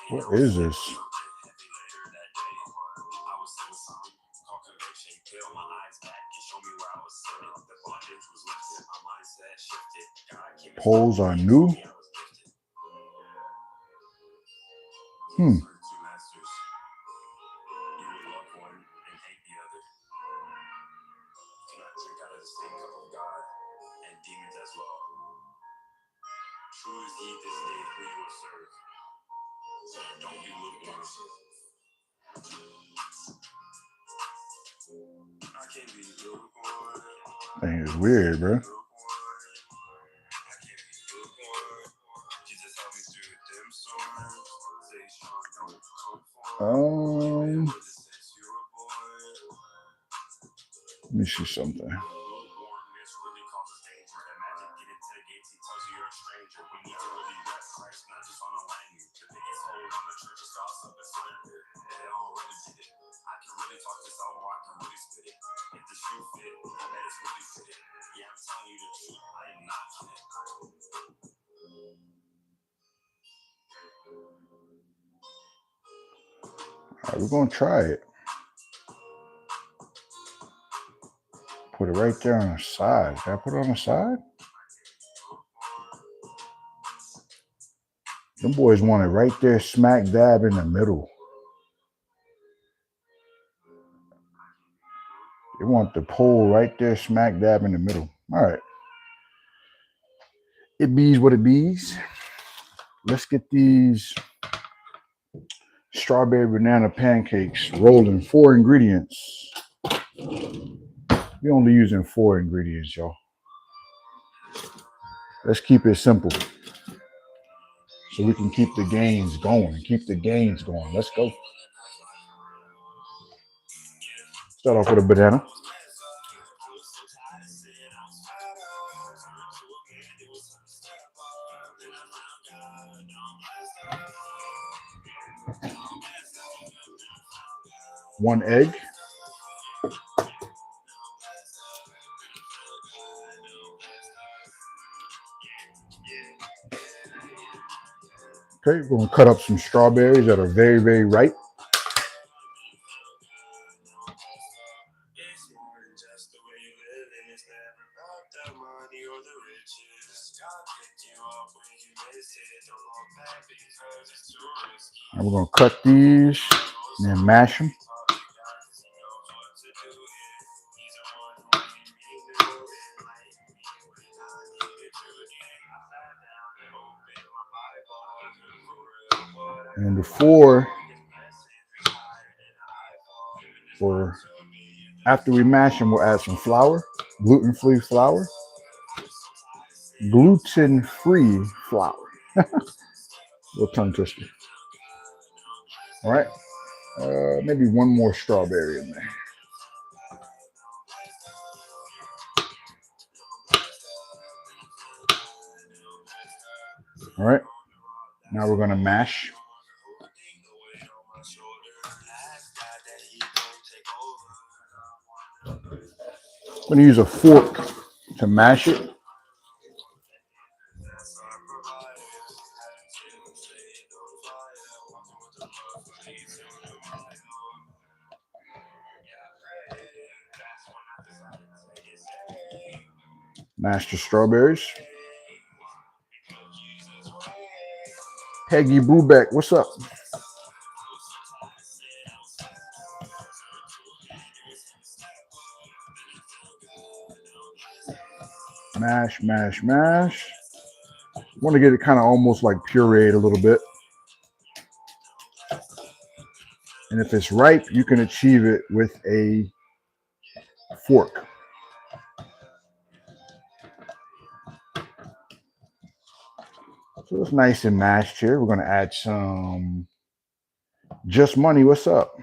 What is this? Polls are new. Thing is weird, bro. Let me see something. All right, we're gonna try it. Put it right there on the side. Can I put it on the side? Them boys want it right there, smack dab in the middle. They want the pole right there, smack dab in the middle. All right. It bees what it bees. Let's get these strawberry banana pancakes rolling. 4 ingredients. We're only using 4 ingredients, y'all. Let's keep it simple so we can keep the gains going. Let's go. Start off with a banana. One egg. Okay, we're going to cut up some strawberries that are very, very ripe. And we're going to cut these and then mash them. And after we mash them, we'll add some flour, gluten-free flour. Gluten-free flour. Little tongue twister. All right. Maybe one more strawberry in there. All right. Now we're going to mash. I'm going to use a fork to mash it. Mash the strawberries. Peggy Brubeck, what's up? Mash, mash, mash. Want to get it kind of almost like pureed a little bit. And if it's ripe, you can achieve it with a fork. So it's nice and mashed here. We're going to add some Just Money. What's up?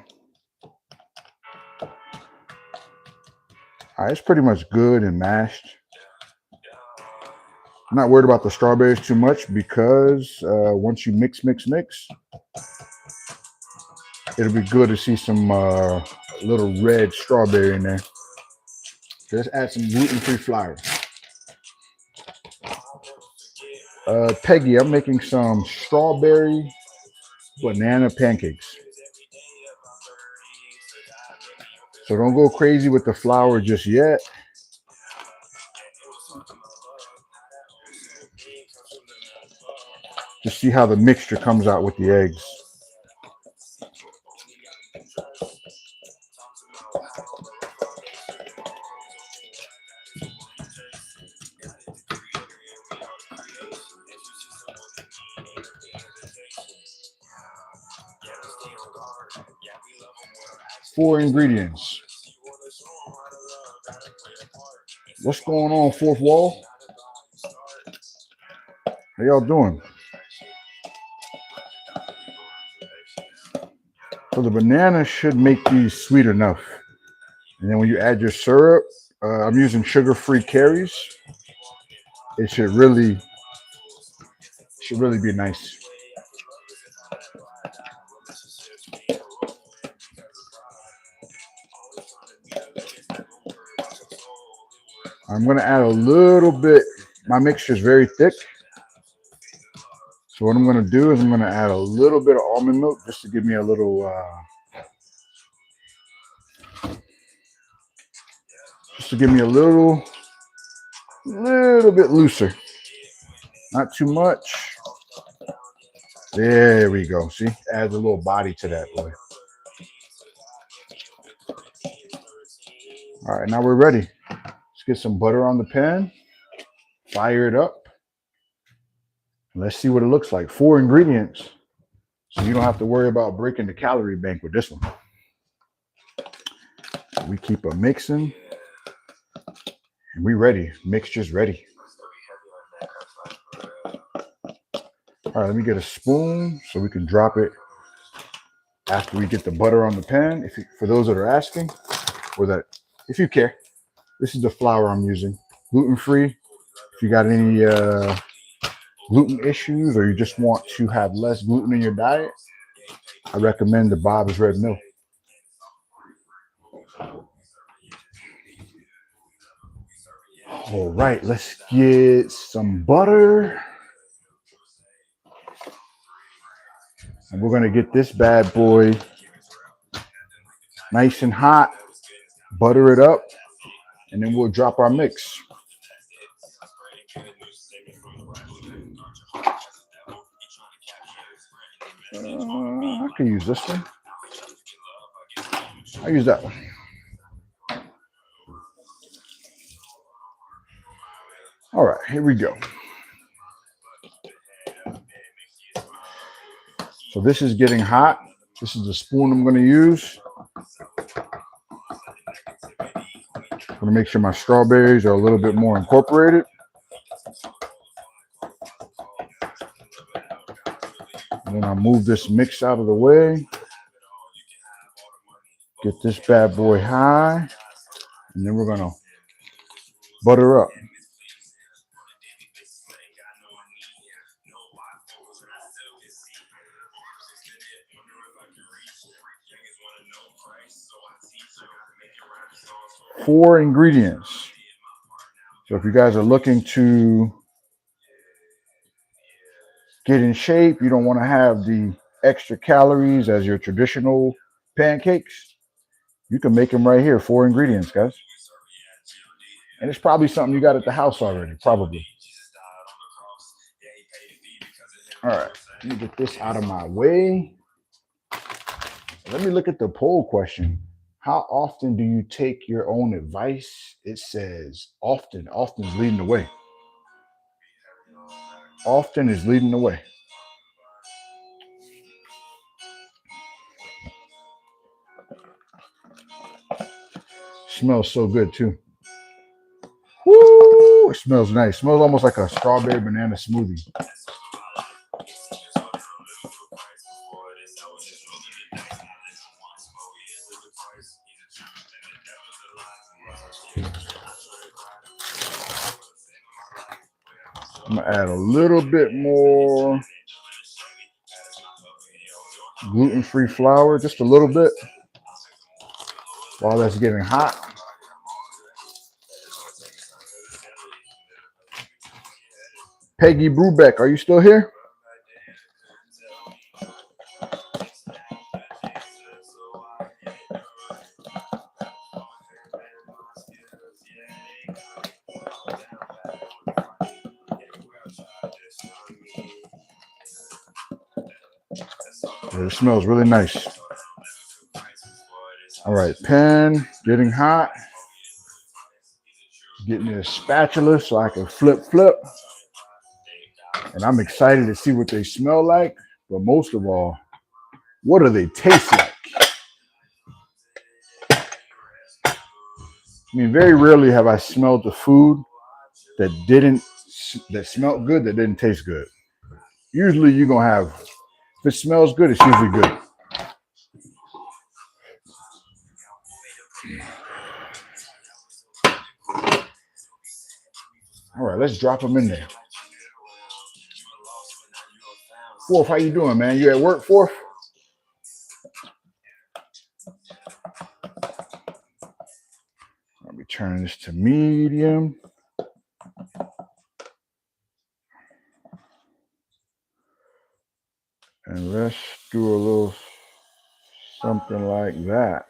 All right, it's pretty much good and mashed. I'm not worried about the strawberries too much because once you mix, it'll be good to see some little red strawberry in there. Let's add some gluten-free flour. Peggy, I'm making some strawberry banana pancakes. So don't go crazy with the flour just yet. Just see how the mixture comes out with the eggs. Four ingredients. What's going on, fourth wall? How y'all doing? So the banana should make these sweet enough. And then when you add your syrup, I'm using sugar-free carries. It should really be nice. I'm going to add a little bit. My mixture is very thick. So what I'm going to do is I'm going to add a little bit of almond milk just to give me a little, little bit looser. Not too much. There we go. See, adds a little body to that boy. All right, now we're ready. Let's get some butter on the pan. Fire it up. Let's see what it looks like. 4 ingredients. So you don't have to worry about breaking the calorie bank with this one. We keep a mixing. And we ready. Mixture's ready. All right, let me get a spoon so we can drop it after we get the butter on the pan. For those that are asking, or that if you care, this is the flour I'm using. Gluten-free. If you got any gluten issues or you just want to have less gluten in your diet, I recommend the Bob's Red Mill. All right, let's get some butter. And we're going to get this bad boy nice and hot, butter it up, and then we'll drop our mix. I can use this one. I'll use that one. All right, here we go. So this is getting hot. This is the spoon I'm going to use. I'm going to make sure my strawberries are a little bit more incorporated. And then I'll move this mix out of the way. Get this bad boy high. And then we're going to butter up. Four ingredients. So if you guys are looking to get in shape, you don't want to have the extra calories as your traditional pancakes, you can make them right here. 4 ingredients, guys. And it's probably something you got at the house already, probably. All right, let me get this out of my way. Let me look at the poll question. How often do you take your own advice? It says often. Often is leading the way. Often is leading the way. Smells so good too. Woo! It smells nice. Smells almost like a strawberry banana smoothie. I'm gonna add a little bit more gluten-free flour, just a little bit, while that's getting hot. Peggy Brubeck, are you still here? Yeah, it smells really nice. All right, pan getting hot. Getting a spatula so I can flip. And I'm excited to see what they smell like. But most of all, what do they taste like? I mean, very rarely have I smelled the food that smelled good that didn't taste good. Usually you're gonna have, if it smells good, it's usually good. All right, let's drop them in there. Fourth, how you doing, man? You at work, Fourth? I'll be turning this to medium. And let's do a little something like that.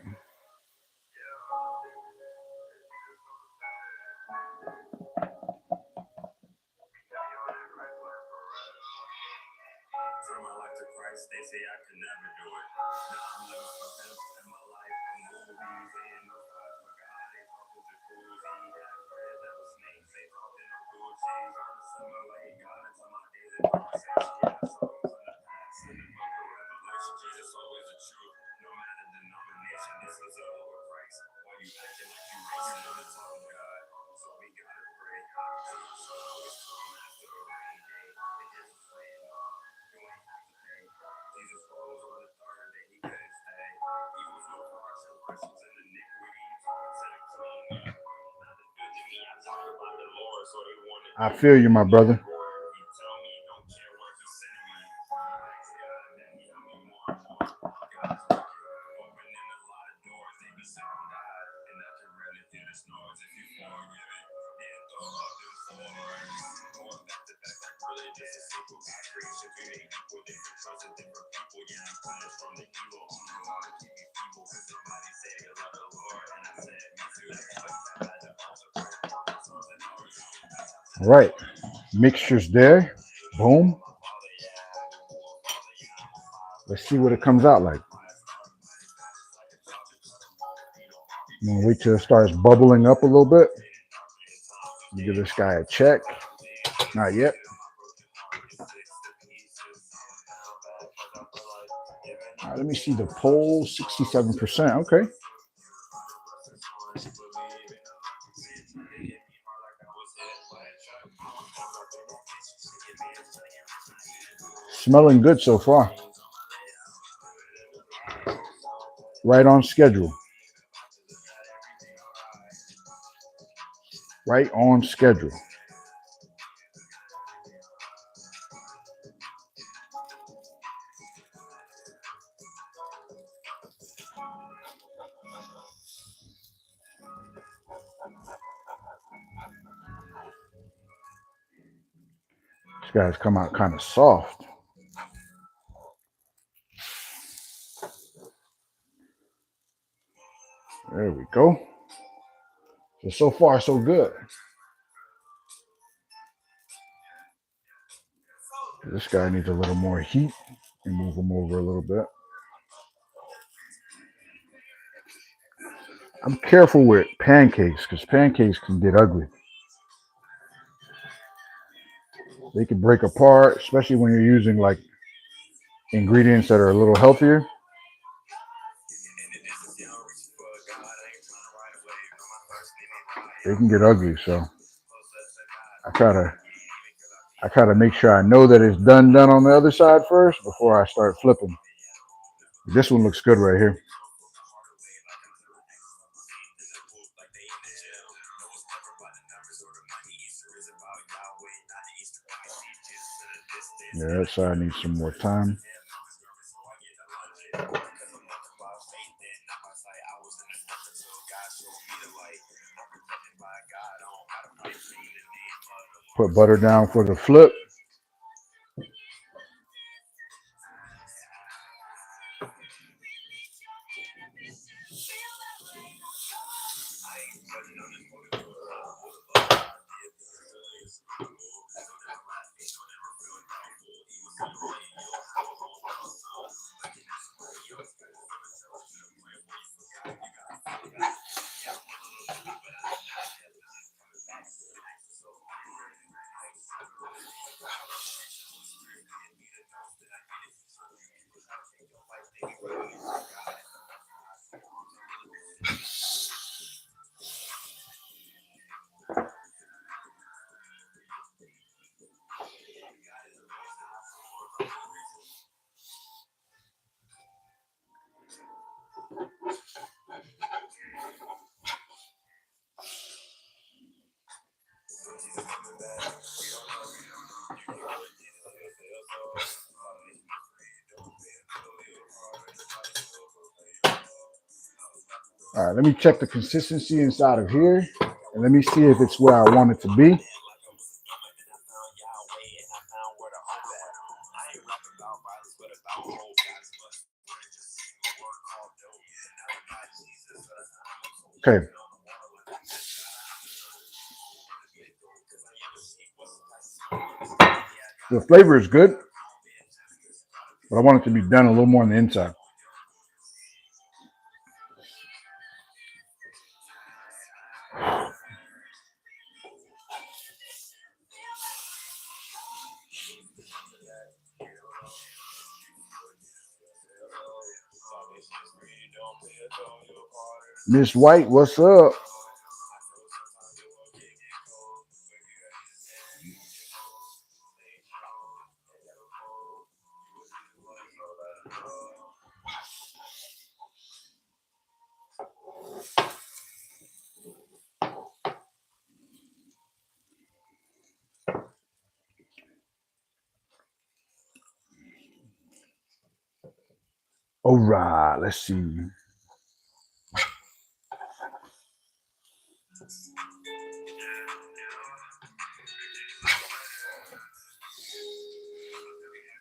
I feel you, my brother. All right, mixture's there. Boom. Let's see what it comes out like. I'm gonna wait till it starts bubbling up a little bit. Give this guy a check. Not yet. All right, let me see the poll. 67%. Okay. Smelling good so far. Right on schedule. Right on schedule. These guys come out kind of soft. There we go. So far, so good. This guy needs a little more heat and move him over a little bit. I'm careful with pancakes because pancakes can get ugly. They can break apart, especially when you're using like ingredients that are a little healthier. They can get ugly. So I try to make sure I know that it's done on the other side first before I start flipping. This one looks good right here. Yeah, that side needs some more time. Put butter down for the flip. All right, let me check the consistency inside of here, and let me see if it's where I want it to be. Okay. The flavor is good, but I want it to be done a little more on the inside. Miss White, what's up? All right, let's see.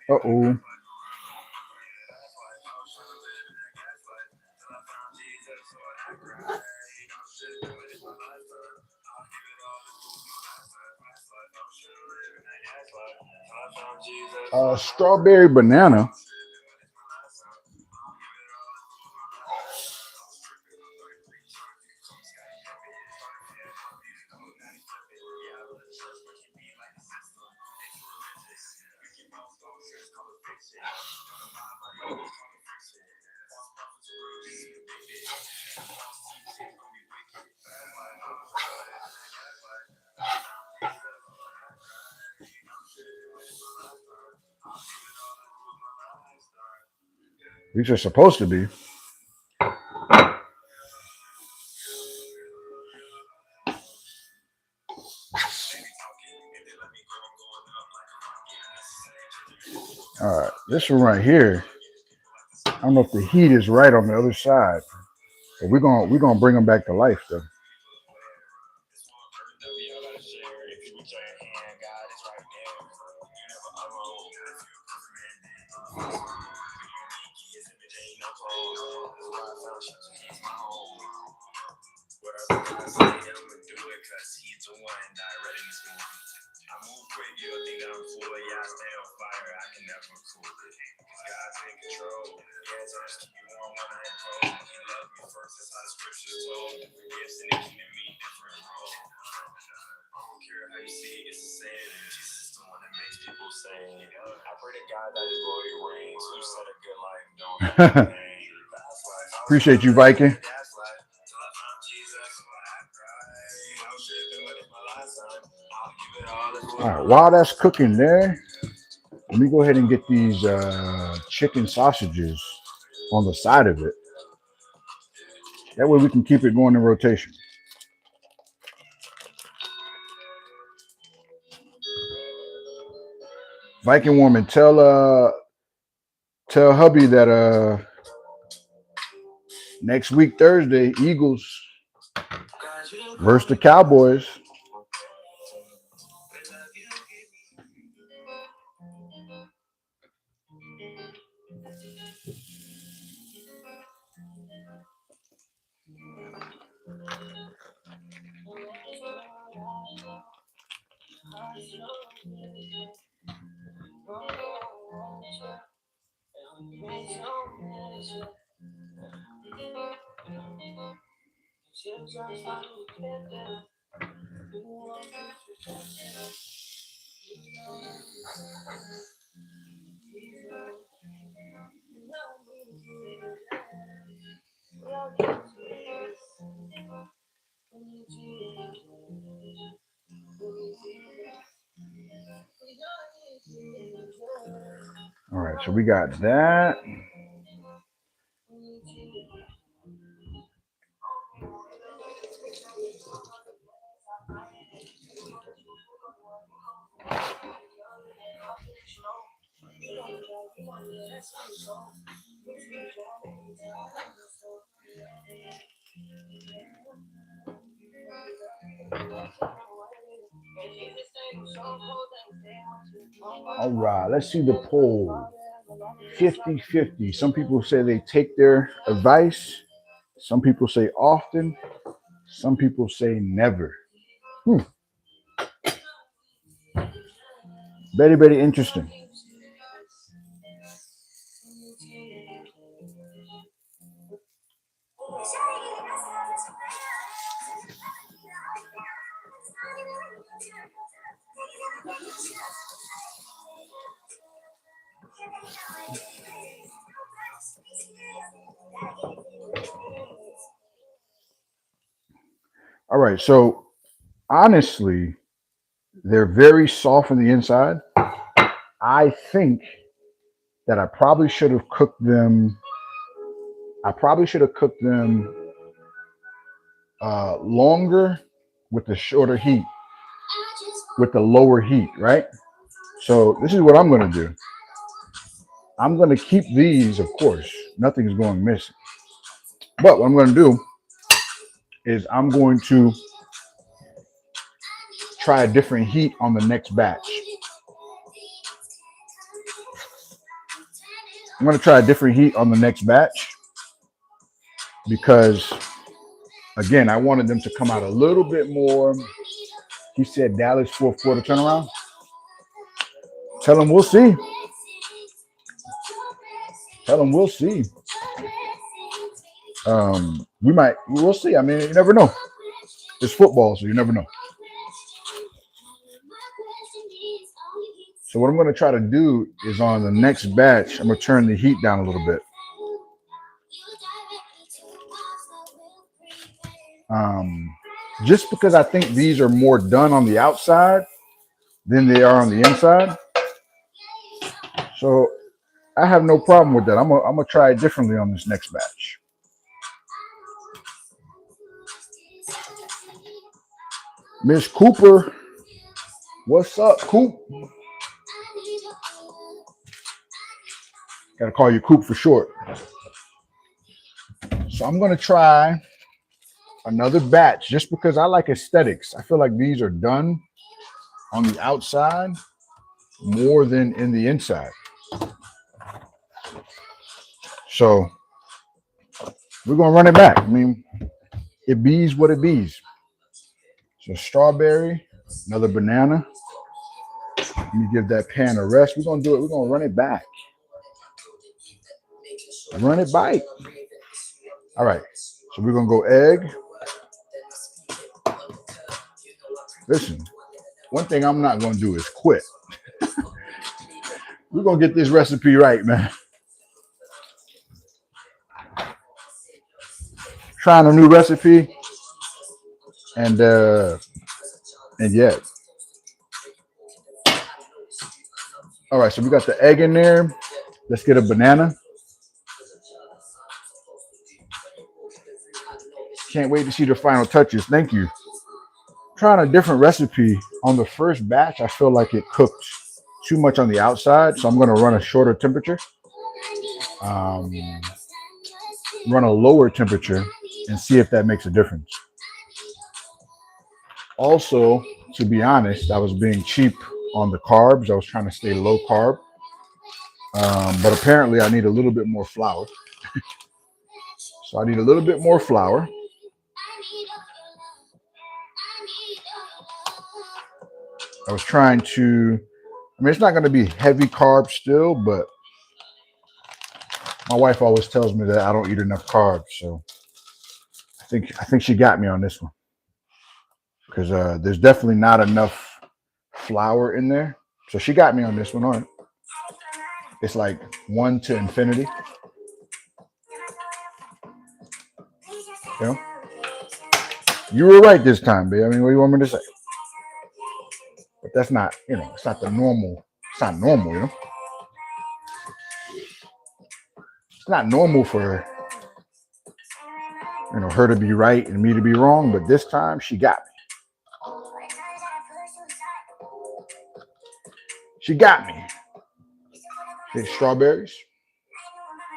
Uh-oh. Strawberry banana. These are supposed to be. All right, this one right here. I don't know if the heat is right on the other side, but we're gonna bring them back to life though. Appreciate you, Viking. All right, while that's cooking there, let me go ahead and get these chicken sausages on the side of it. That way we can keep it going in rotation. Viking woman, tell hubby that next week Thursday, Eagles versus the Cowboys. All right, so we got that. All right, let's see the poll. 50-50. Some people say they take their advice. Some people say often. Some people say never. Very, very interesting. All right, so honestly, they're very soft on the inside. I think that I probably should have cooked them. I probably should have cooked them longer with the shorter heat, with the lower heat, right? So this is what I'm going to do. I'm going to keep these, of course. Nothing's going missing. But what I'm going to do is I'm going to try a different heat on the next batch. I'm going to try a different heat on the next batch because, again, I wanted them to come out a little bit more. He said Dallas fourth quarter turnaround. Tell him we'll see. Tell him we'll see. We'll see. I mean, you never know. It's football, so you never know. So what I'm going to try to do is on the next batch, I'm going to turn the heat down a little bit. Just because I think these are more done on the outside than they are on the inside. So I have no problem with that. I'm gonna try it differently on this next batch. Miss Cooper, what's up, Coop? Gotta call you Coop for short. So I'm gonna try another batch just because I like aesthetics. I feel like these are done on the outside more than in the inside. So we're gonna run it back. I mean, it bees what it bees. So strawberry, another banana. Let me give that pan a rest. We're gonna do it. We're gonna run it back. Run it back. All right. So we're gonna go egg. Listen, one thing I'm not gonna do is quit. We're gonna get this recipe right, man. Trying a new recipe, and yeah. All right, so we got the egg in there. Let's get a banana. Can't wait to see the final touches. Thank you. Trying a different recipe on the first batch. I feel like it cooked too much on the outside, so I'm going to run a shorter temperature, um, run a lower temperature, and see if that makes a difference. Also, to be honest, I was being cheap on the carbs. I was trying to stay low carb, but apparently I need a little bit more flour. So I need a little bit more flour. I was trying to, I mean, it's not going to be heavy carb still, but my wife always tells me that I don't eat enough carbs. So I think she got me on this one because there's definitely not enough flour in there. So she got me on this one. All right. It's like 1 to infinity. You know? You were right this time, babe. I mean, what do you want me to say? But that's not, it's not the normal. It's not normal, It's not normal for, her to be right and me to be wrong. But this time she got me. She got me. Okay, strawberries.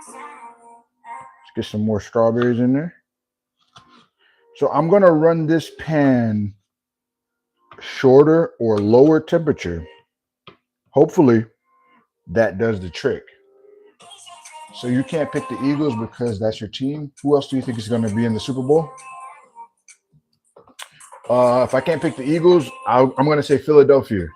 Let's get some more strawberries in there. So I'm going to run this pan shorter or lower temperature. Hopefully that does the trick. So you can't pick the Eagles because that's your team. Who else do you think is going to be in the Super Bowl? If I can't pick the Eagles, I'm going to say Philadelphia.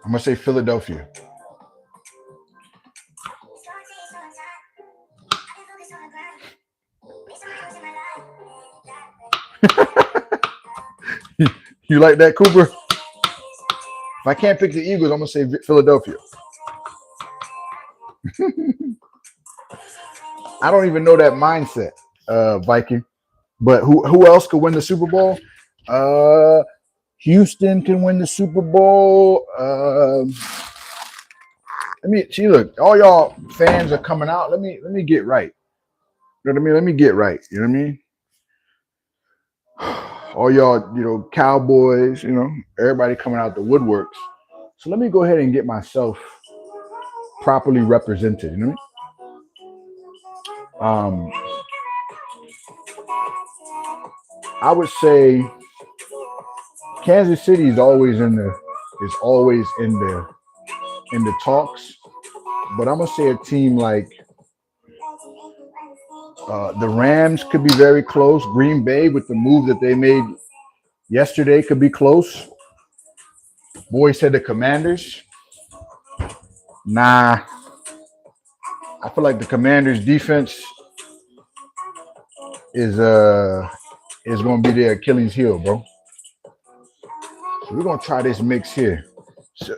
I'm going to say Philadelphia. You like that, Cooper? If I can't pick the Eagles, I'm going to say Philadelphia. I don't even know that mindset, Viking. But who else could win the Super Bowl? Houston can win the Super Bowl. Let me see. Look, all y'all fans are coming out. Let me get right. You know what I mean? Let me get right. You know what I mean? All y'all, Cowboys. Everybody coming out the woodworks. So let me go ahead and get myself properly represented. You know what I mean? I would say Kansas City is always in the talks, but I'm gonna say a team like the Rams could be very close. Green Bay, with the move that they made yesterday, could be close. Boy said the Commanders. Nah, I feel like the Commanders' defense is going to be their Achilles heel, bro. So we're going to try this mix here.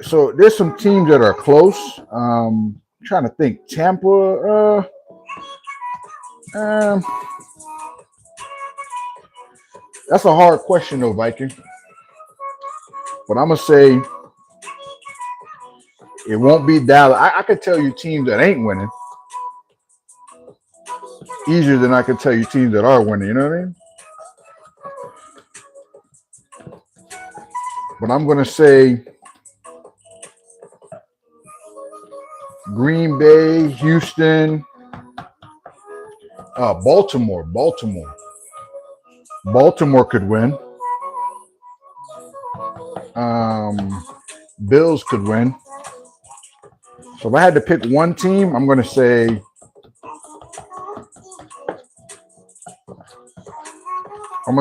So there's some teams that are close. I'm trying to think. Tampa. That's a hard question, though, Viking. But I'm going to say it won't be Dallas. I could tell you teams that ain't winning easier than I could tell you teams that are winning. You know what I mean? But I'm going to say Green Bay, Houston, Baltimore. Baltimore could win. Bills could win. So if I had to pick one team, I'm going to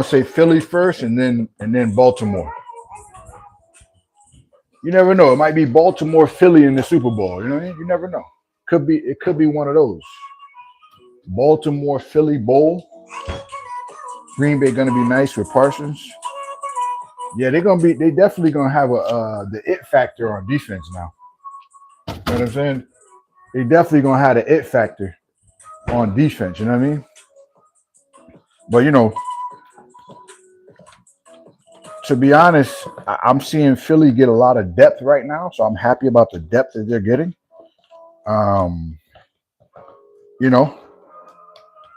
say Philly first, and then Baltimore. You never know. It might be Baltimore, Philly in the Super Bowl. You know what I mean? You never know. It could be one of those. Baltimore, Philly Bowl. Green Bay going to be nice with Parsons. Yeah, they definitely going to have the it factor on defense now. You know what I'm saying? They definitely going to have the it factor on defense. You know what I mean? But, to be honest, I'm seeing Philly get a lot of depth right now, so I'm happy about the depth that they're getting. Um, you know,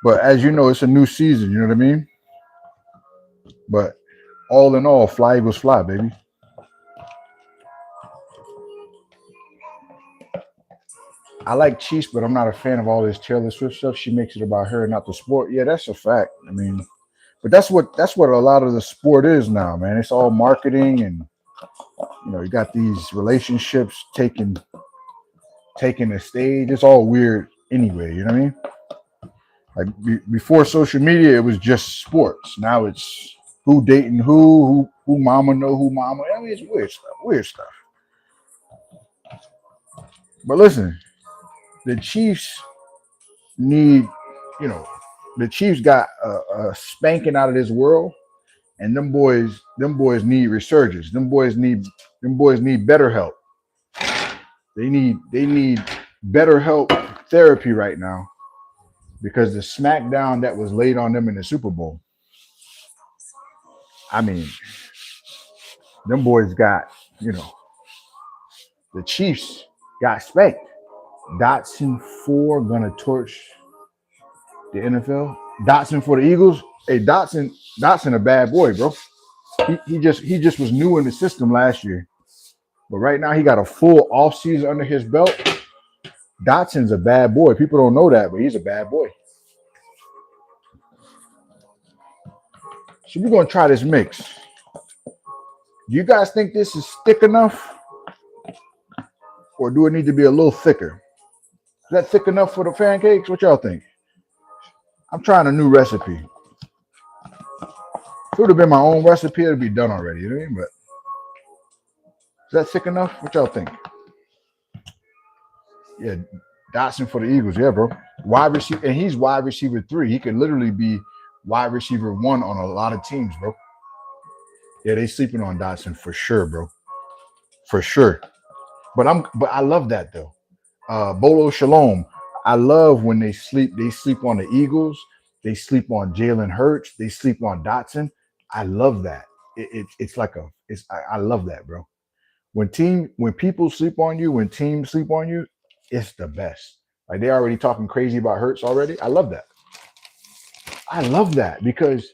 but as you know, it's a new season. You know what I mean? But all in all, fly Eagles fly, baby. I like Chiefs, but I'm not a fan of all this Taylor Swift stuff. She makes it about her, not the sport. Yeah, that's a fact. I mean, but that's what a lot of the sport is now, man. It's all marketing, and you got these relationships taking the stage. It's all weird anyway. You know what I mean? Like before social media, it was just sports. Now it's who dating who mama know who mama. I mean, it's weird stuff. Weird stuff. But listen, the Chiefs need, you know, the Chiefs got a spanking out of this world, and them boys need resurgence. Them boys need better help. They need better help therapy right now because the smackdown that was laid on them in the Super Bowl. I mean, them boys got, you know, the Chiefs got spanked. Dotson four gonna torch the NFL. Dotson for the Eagles. Hey, Dotson a bad boy, bro. He just was new in the system last year, but right now he got a full off season under his belt. Dotson's a bad boy. People don't know that, but he's a bad boy. So we're gonna try this mix. Do you guys think this is thick enough, or do it need to be a little thicker? Is that thick enough for the pancakes? What y'all think? I'm trying a new recipe. If it would have been my own recipe, it'd be done already. You know what I mean? But is that thick enough? What y'all think? Yeah, Dotson for the Eagles. Yeah, bro. Wide receiver, and he's wide receiver three. He could literally be wide receiver one on a lot of teams, bro. Yeah, they sleeping on Dotson for sure, bro. For sure. But I love that though. Bolo Shalom. I love when they sleep. They sleep on the Eagles. They sleep on Jalen Hurts. They sleep on Dotson. I love that. It's like I love that, bro. When people sleep on you, when teams sleep on you, it's the best. Like they already talking crazy about Hurts already. I love that. I love that because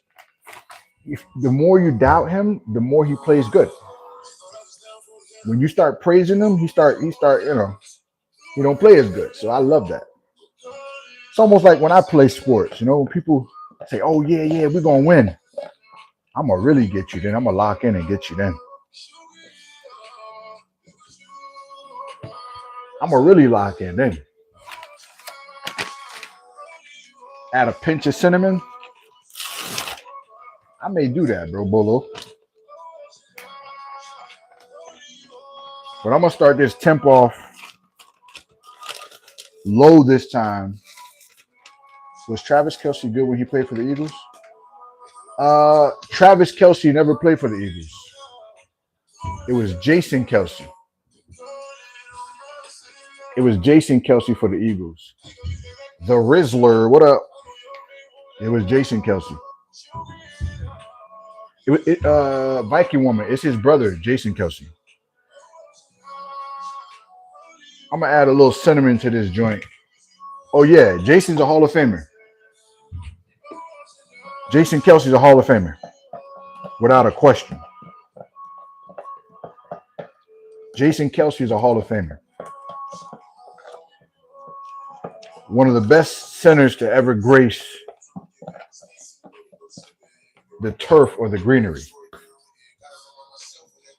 the more you doubt him, the more he plays good. When you start praising him, he start. He don't play as good. So I love that. It's almost like when I play sports. When people say, "Oh yeah, yeah, we're gonna win," I'm gonna really get you. Then I'm gonna lock in and get you. Then I'm gonna really lock in. Then add a pinch of cinnamon. I may do that, bro, Bolo. But I'm gonna start this temp off low this time. Was Travis Kelsey good when he played for the Eagles? Travis Kelsey never played for the Eagles. It was Jason Kelsey. It was Jason Kelsey for the Eagles. The Rizzler, what up? It was Jason Kelsey. Viking woman. It's his brother, Jason Kelsey. I'm gonna add a little cinnamon to this joint. Oh yeah, Jason's a Hall of Famer. Jason Kelsey's a Hall of Famer, without a question. Jason Kelsey's a Hall of Famer. One of the best centers to ever grace the turf or the greenery,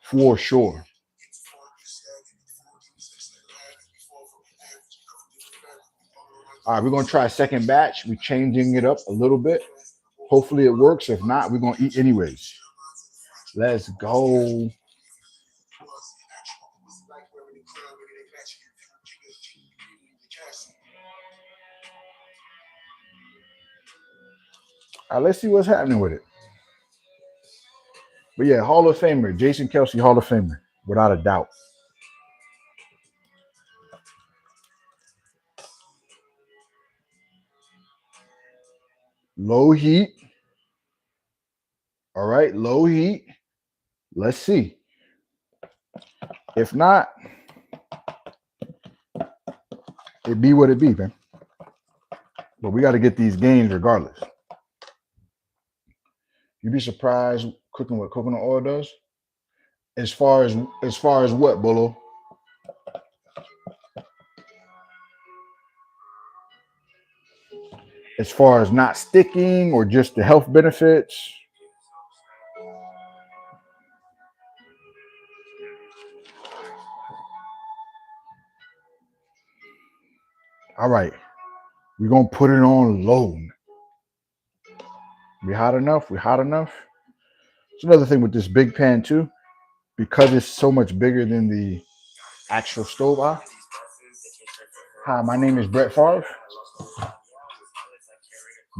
for sure. All right, we're gonna try a second batch. We're changing it up a little bit. Hopefully it works. If not, we're gonna eat anyways. Let's go. All right, let's see what's happening with it. But yeah, Hall of Famer, Jason Kelsey, Hall of Famer, without a doubt. Low heat. All right, low heat. Let's see. If not, it be what it be, man. But we got to get these gains regardless. You'd be surprised cooking what coconut oil does. As far as what, Bolo? As far as not sticking or just the health benefits. All right. We're going to put it on low. We hot enough? We hot enough? It's another thing with this big pan too, because it's so much bigger than the actual stove. Hi, my name is Brett Favre.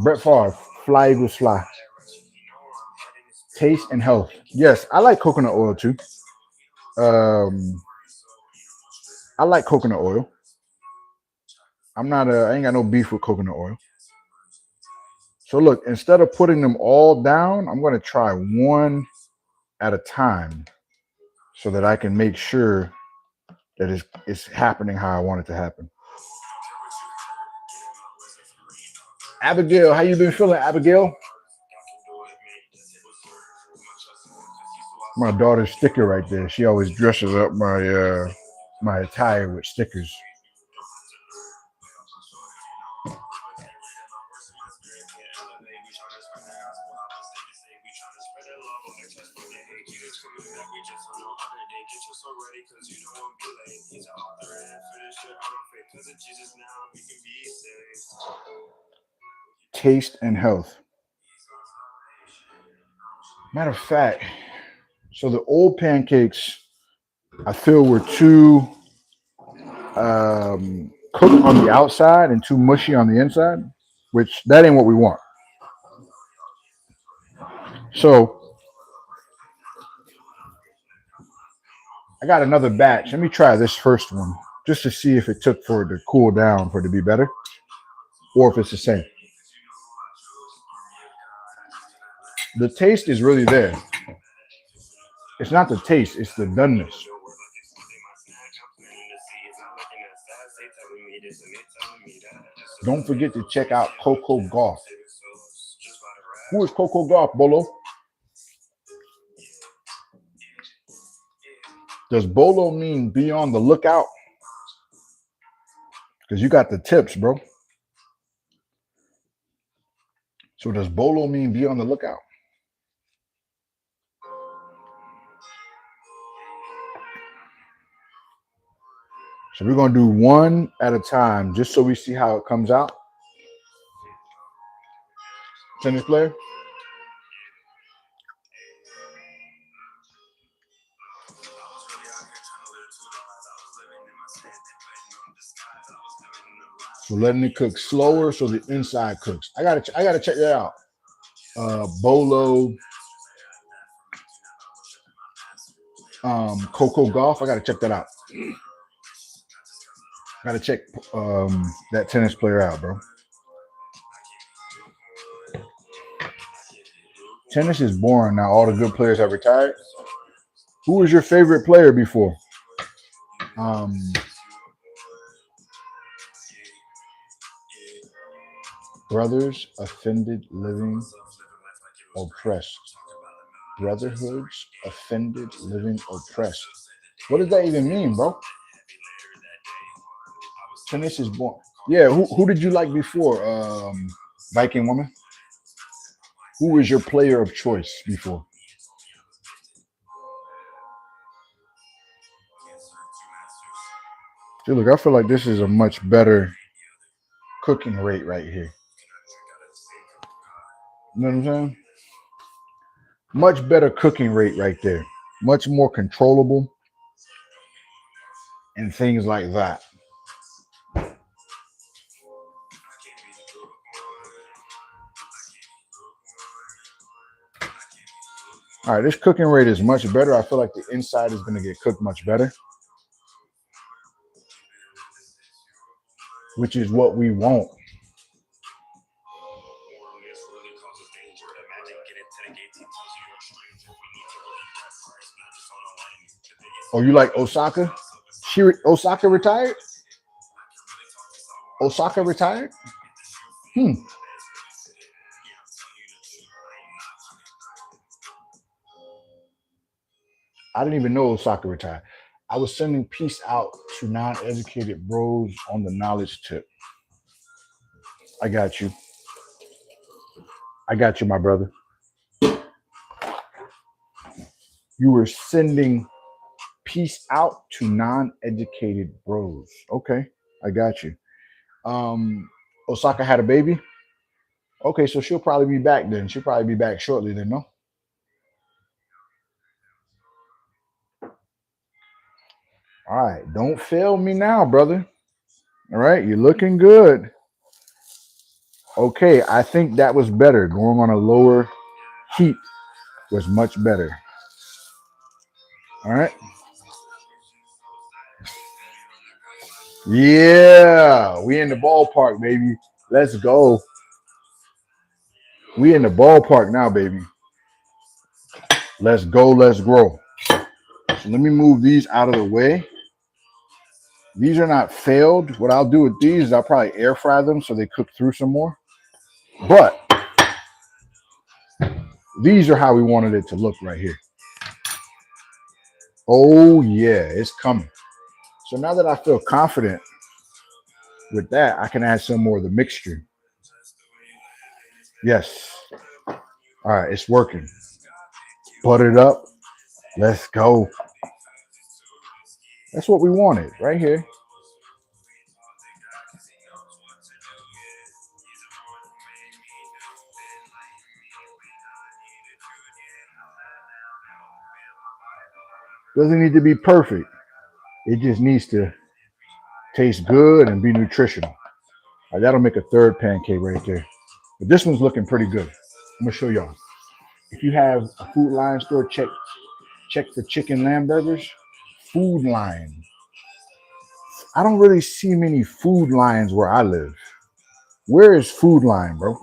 Brett Favre, fly eagles fly. Taste and health. Yes, I like coconut oil too. Um, I like coconut oil. I ain't got no beef with coconut oil. So look, instead of putting them all down, I'm going to try one at a time so that I can make sure that it's happening how I want it to happen. Abigail, how you been feeling, Abigail? My daughter's sticker right there. She always dresses up my attire with stickers. Taste and health. Matter of fact, so the old pancakes I feel were too cooked on the outside and too mushy on the inside, which that ain't what we want. So I got another batch. Let me try this first one just to see if it took for it to cool down for it to be better or if it's the same. The taste is really there. It's not the taste, it's the doneness. Don't forget to check out Coco Golf. Who is Coco Golf, Bolo? Does Bolo mean be on the lookout? Because you got the tips, bro. So does Bolo mean be on the lookout? So we're gonna do one at a time just so we see how it comes out. Tennis player. So letting it cook slower so the inside cooks. I gotta check that out. Bolo, Coco Golf. I gotta check that out. Gotta check that tennis player out, bro. Tennis is boring now. All the good players have retired. Who was your favorite player before? Brothers offended, living oppressed. Brotherhoods offended, living oppressed. What does that even mean, bro? Tennis is born. Yeah, who did you like before? Viking woman. Who was your player of choice before? See, look, I feel like this is a much better cooking rate right here. You know what I'm saying? Much better cooking rate right there. Much more controllable and things like that. All right, this cooking rate is much better. I feel like the inside is going to get cooked much better, which is what we want. Oh, you like Osaka? Osaka retired? Osaka retired? Hmm. I didn't even know Osaka retired. I was sending peace out to non-educated bros on the knowledge tip. I got you. I got you, my brother. You were sending peace out to non-educated bros. Okay, I got you. Osaka had a baby. Okay, so she'll probably be back then. She'll probably be back shortly then, no? All right, don't fail me now, brother. All right, you're looking good. Okay, I think that was better. Going on a lower heat was much better. All right. Yeah, we in the ballpark, baby. Let's go. We in the ballpark now, baby. Let's go. Let's grow. So let me move these out of the way. These are not failed. What I'll do with these is I'll probably air fry them so they cook through some more. But these are how we wanted it to look right here. Oh yeah, it's coming. So now that I feel confident with that, I can add some more of the mixture. Yes. All right, it's working. Butter it up. Let's go. That's what we wanted right here. Doesn't need to be perfect. It just needs to taste good and be nutritional. All right, that'll make a third pancake right there. But this one's looking pretty good. I'm gonna show y'all. If you have a Food Line store, check for chicken lamb burgers. Food Line. I don't really see many Food Lines where I live. Where is Food Line, bro?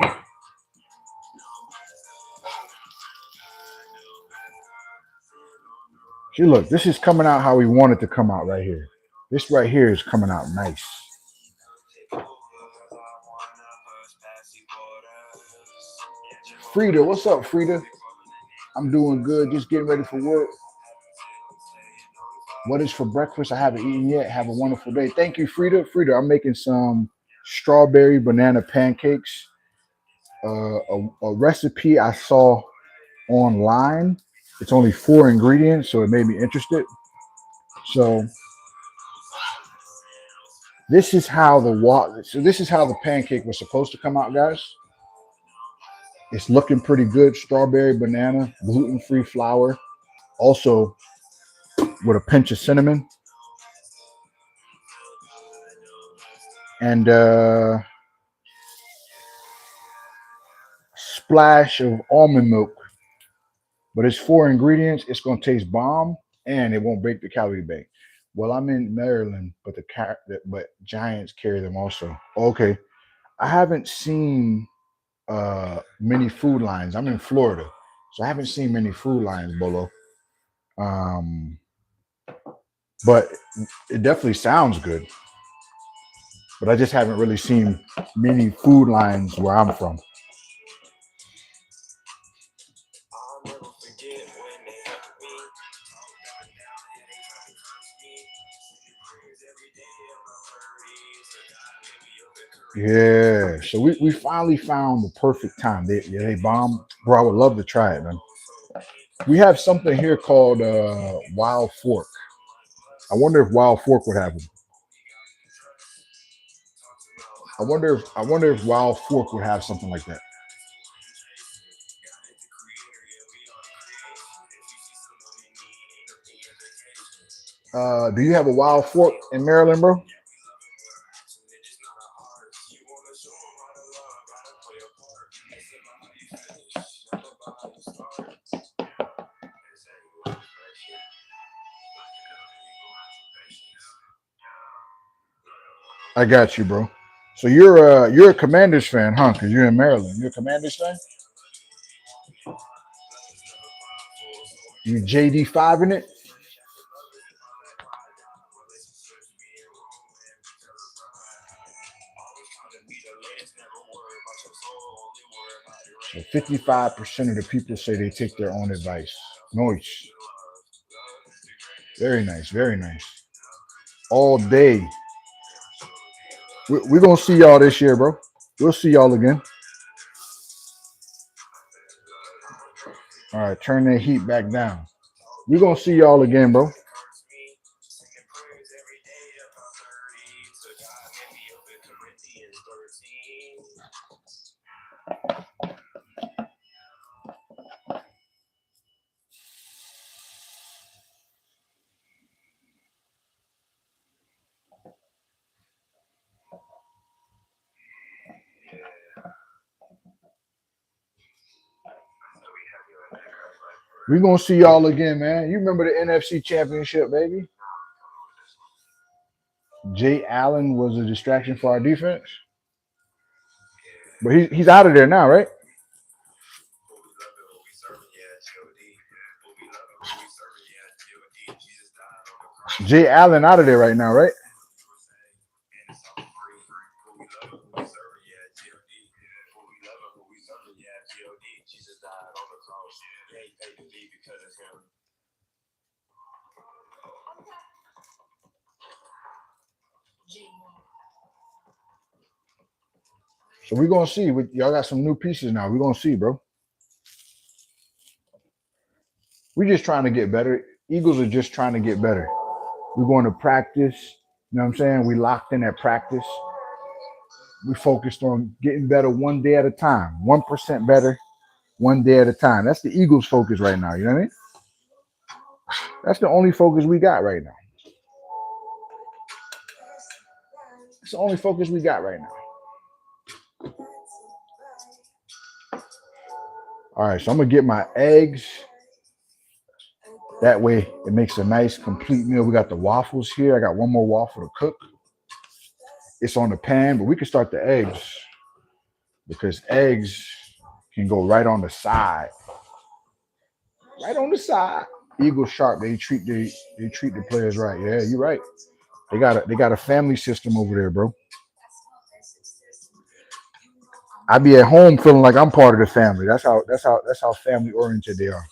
See, look, this is coming out how we want it to come out right here. This right here is coming out nice. Frida, what's up, Frida? I'm doing good, just getting ready for work. What is for breakfast? I haven't eaten yet. Have a wonderful day. Thank you, Frida. Frida, I'm making some strawberry banana pancakes. A recipe I saw online. It's only 4 ingredients, so it made me interested. So this is how the pancake was supposed to come out, guys. It's looking pretty good. Strawberry, banana, gluten-free flour, also with a pinch of cinnamon and splash of almond milk. But it's 4 ingredients. It's gonna taste bomb, and it won't break the calorie bank. Well, I'm in Maryland, but Giants carry them also. Okay, I haven't seen many food lines. I'm in Florida, so I haven't seen many food lines, Bolo. Um, but it definitely sounds good. But I just haven't really seen many food lines where I'm from. Yeah, so we finally found the perfect time. They bomb, bro. I would love to try it, man. We have something here called Wild Fork. I wonder if Wild Fork would have them. I wonder if Wild Fork would have something like that. Do you have a Wild Fork in Maryland, bro? I got you, bro. So you're a Commanders fan, huh? Because you're in Maryland. You're a Commanders fan? You JD5 in it? So 55% of the people say they take their own advice. Nice. Very nice. Very nice. All day. We're going to see y'all this year, bro. We'll see y'all again. All right. Turn that heat back down. We're going to see y'all again, bro. We're going to see y'all again, man. You remember the NFC Championship, baby? Jay Allen was a distraction for our defense. But he's out of there now, right? Jay Allen out of there right now, right? So we're gonna see. Y'all got some new pieces now. We're gonna see, bro. We're just trying to get better. Eagles are just trying to get better. We're going to practice. You know what I'm saying? We locked in at practice. We focused on getting better one day at a time. 1% better, one day at a time. That's the Eagles' focus right now. You know what I mean? That's the only focus we got right now. It's the only focus we got right now. All right, so I'm gonna get my eggs. That way it makes a nice complete meal. We got the waffles here. I got one more waffle to cook. It's on the pan, but we can start the eggs because eggs can go right on the side. Right on the side. Eagles sharp. They treat the players right. Yeah, you're right. They got a family system over there, bro. I be at home feeling like I'm part of the family. That's how family oriented they are.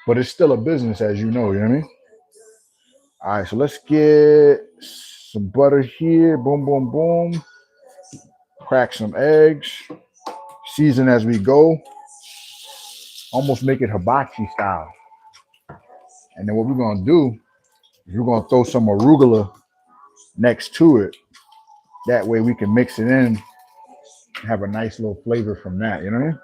But it's still a business, as you know. You know what I mean? All right, so let's get some butter here. Boom, boom, boom. Crack some eggs. Season as we go. Almost make it hibachi style. And then what we're gonna do is we're gonna throw some arugula next to it. That way we can mix it in and have a nice little flavor from that. You know what I mean?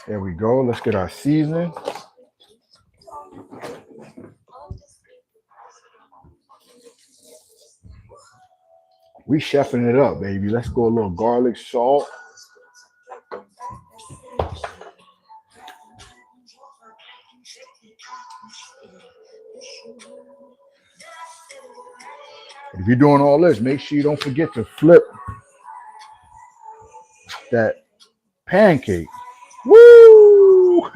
There we go. Let's get our seasoning. We chefing it up, baby. Let's go a little garlic, salt. If you're doing all this, make sure you don't forget to flip that pancake. Woo!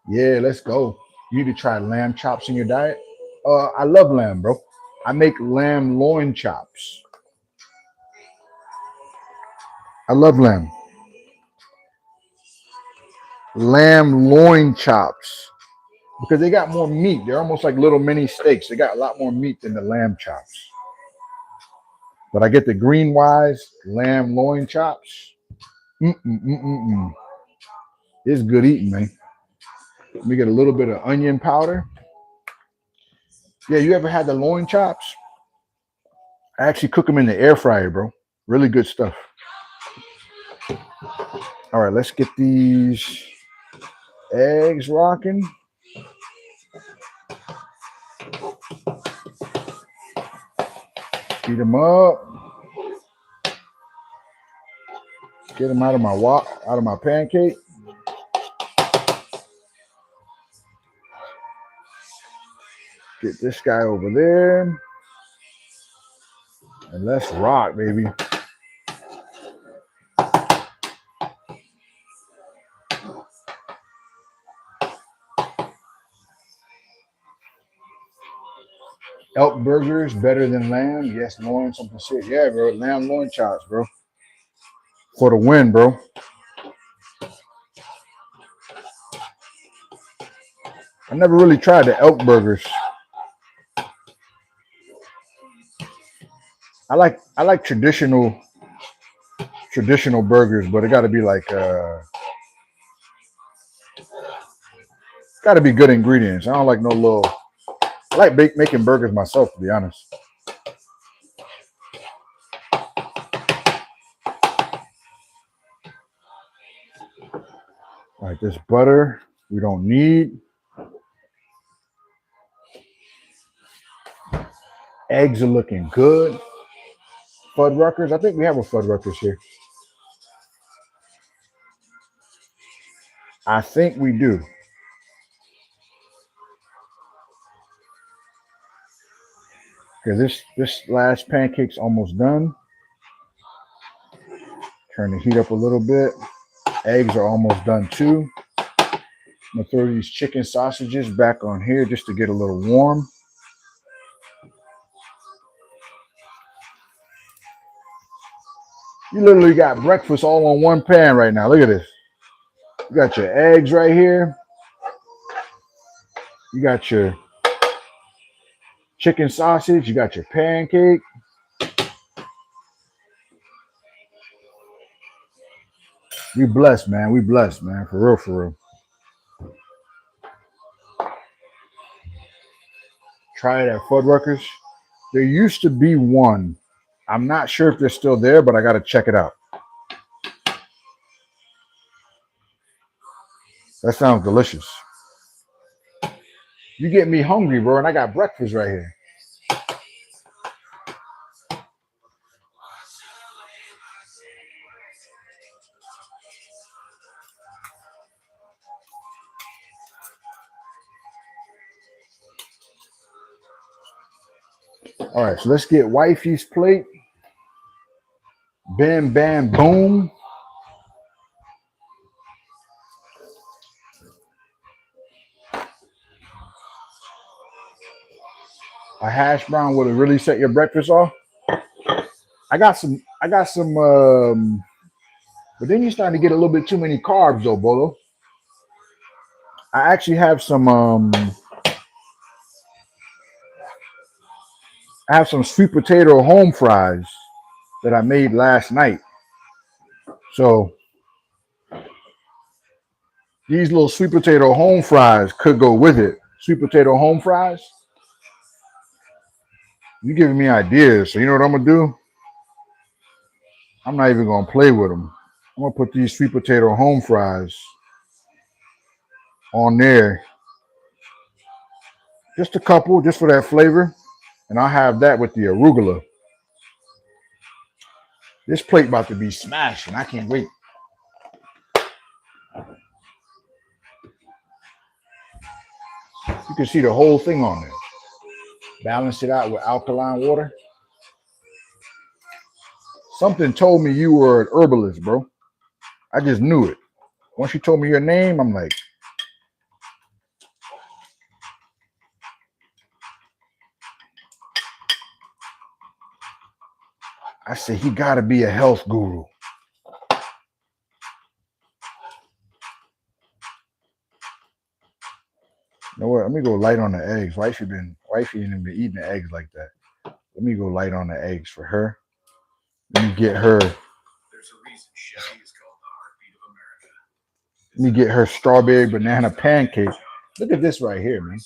Yeah, let's go. You need to try lamb chops in your diet. I love lamb, bro. I make lamb loin chops. I love lamb. Lamb loin chops because they got more meat. They're almost like little mini steaks. They got a lot more meat than the lamb chops. But I get the green wise lamb loin chops. Mm-mm-mm-mm-mm. It's good eating, man. Let me get a little bit of onion powder. Yeah, you ever had the loin chops? I actually cook them in the air fryer, bro. Really good stuff. All right, let's get these eggs rocking. Heat them up. Get them out of my pancake. Get this guy over there. And let's rock, baby. Elk burgers better than lamb. Yes, loin, something shit. Yeah, bro. Lamb loin chops, bro. For the win, bro. I never really tried the elk burgers. I like traditional burgers, but it got to be like got to be good ingredients. I don't like no little. I like making burgers myself, to be honest. All right, this butter we don't need. Eggs are looking good. Fuddruckers. I think we have a Fuddruckers here. I think we do. Okay, this last pancake's almost done. Turn the heat up a little bit. Eggs are almost done too. I'm gonna throw these chicken sausages back on here just to get a little warm. You literally got breakfast all on one pan right now. Look at this. You got your eggs right here. You got your chicken sausage. You got your pancake. We blessed, man. We blessed, man. For real, for real. Try it at Fuddruckers. There used to be one. I'm not sure if they're still there, but I got to check it out. That sounds delicious. You get me hungry, bro, and I got breakfast right here. All right, so let's get wifey's plate. Bam, bam, boom. A hash brown would have really set your breakfast off. I got some, but then you're starting to get a little bit too many carbs though, Bolo. I actually have some, I have some sweet potato home fries that I made last night. So these little sweet potato home fries could go with it. Sweet potato home fries. You giving me ideas. So you know what I'm gonna do? I'm not even gonna play with them. I'm gonna put these sweet potato home fries on there. Just a couple, just for that flavor. And I'll have that with the arugula. This plate about to be smashing. I can't wait. You can see the whole thing on there. Balance it out with alkaline water. Something told me you were an herbalist, bro. I just knew it. Once you told me your name, I'm like, I said, he got to be a health guru. You know what? Let me go light on the eggs. Wifey ain't been eating the eggs like that. Let me go light on the eggs for her. Let me get her. There's a reason Chevy is called the heartbeat of America. Let me get her strawberry banana pancake. Look at this right here, man.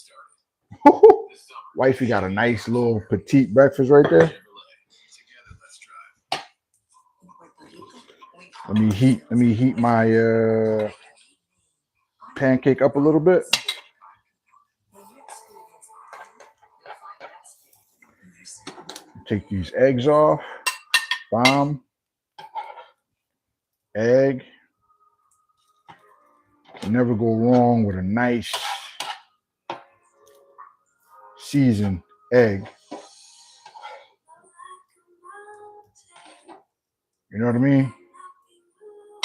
Wifey got a nice little petite breakfast right there. Let me heat my pancake up a little bit. Take these eggs off. Bomb. Egg. Can never go wrong with a nice seasoned egg. You know what I mean?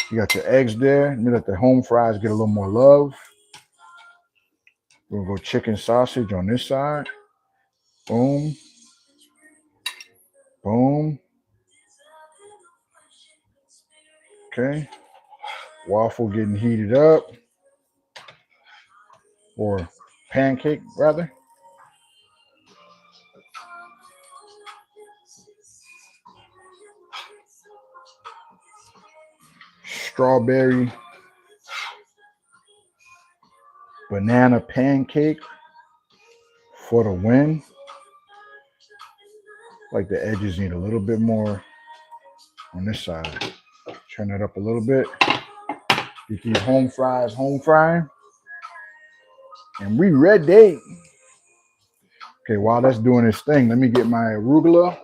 You got your eggs there. Let me let the home fries get a little more love. We'll go chicken sausage on this side. Boom. Boom. Okay. Waffle getting heated up. Or pancake, rather. Strawberry banana pancake for the win. Like the edges need a little bit more on this side. Turn that up a little bit. Get these home fries home frying. And we ready. Okay, while that's doing its thing, let me get my arugula.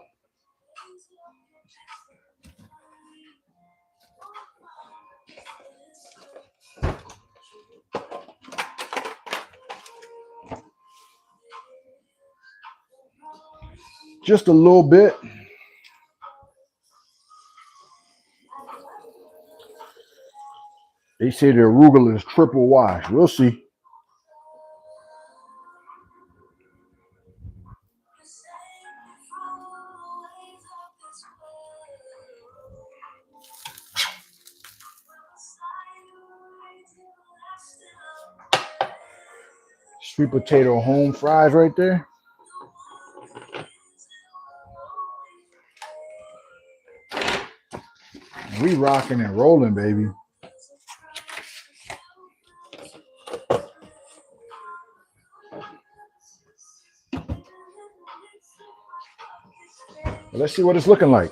Just a little bit. They say the arugula is triple wash. We'll see. Sweet potato home fries right there. We rocking and rolling, baby. Let's see what it's looking like.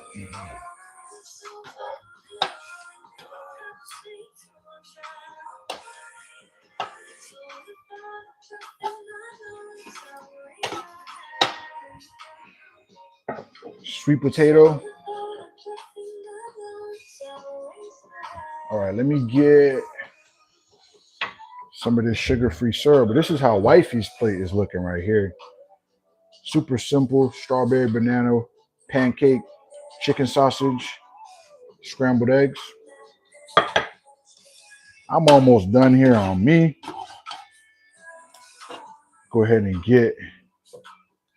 Sweet potato. All right, let me get some of this sugar-free syrup. But this is how wifey's plate is looking right here. Super simple strawberry banana pancake, chicken sausage, scrambled eggs. I'm almost done here on me. Go ahead and get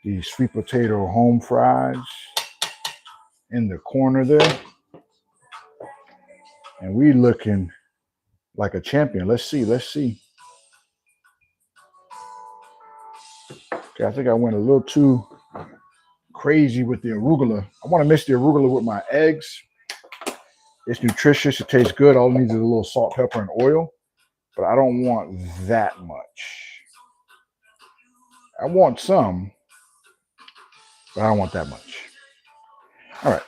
these sweet potato home fries in the corner there. And we looking like a champion. Let's see. Okay, I think I went a little too crazy with the arugula. I want to mix the arugula with my eggs. It's nutritious. It tastes good. All it needs is a little salt, pepper, and oil. But I don't want that much. I want some, but I don't want that much. All right.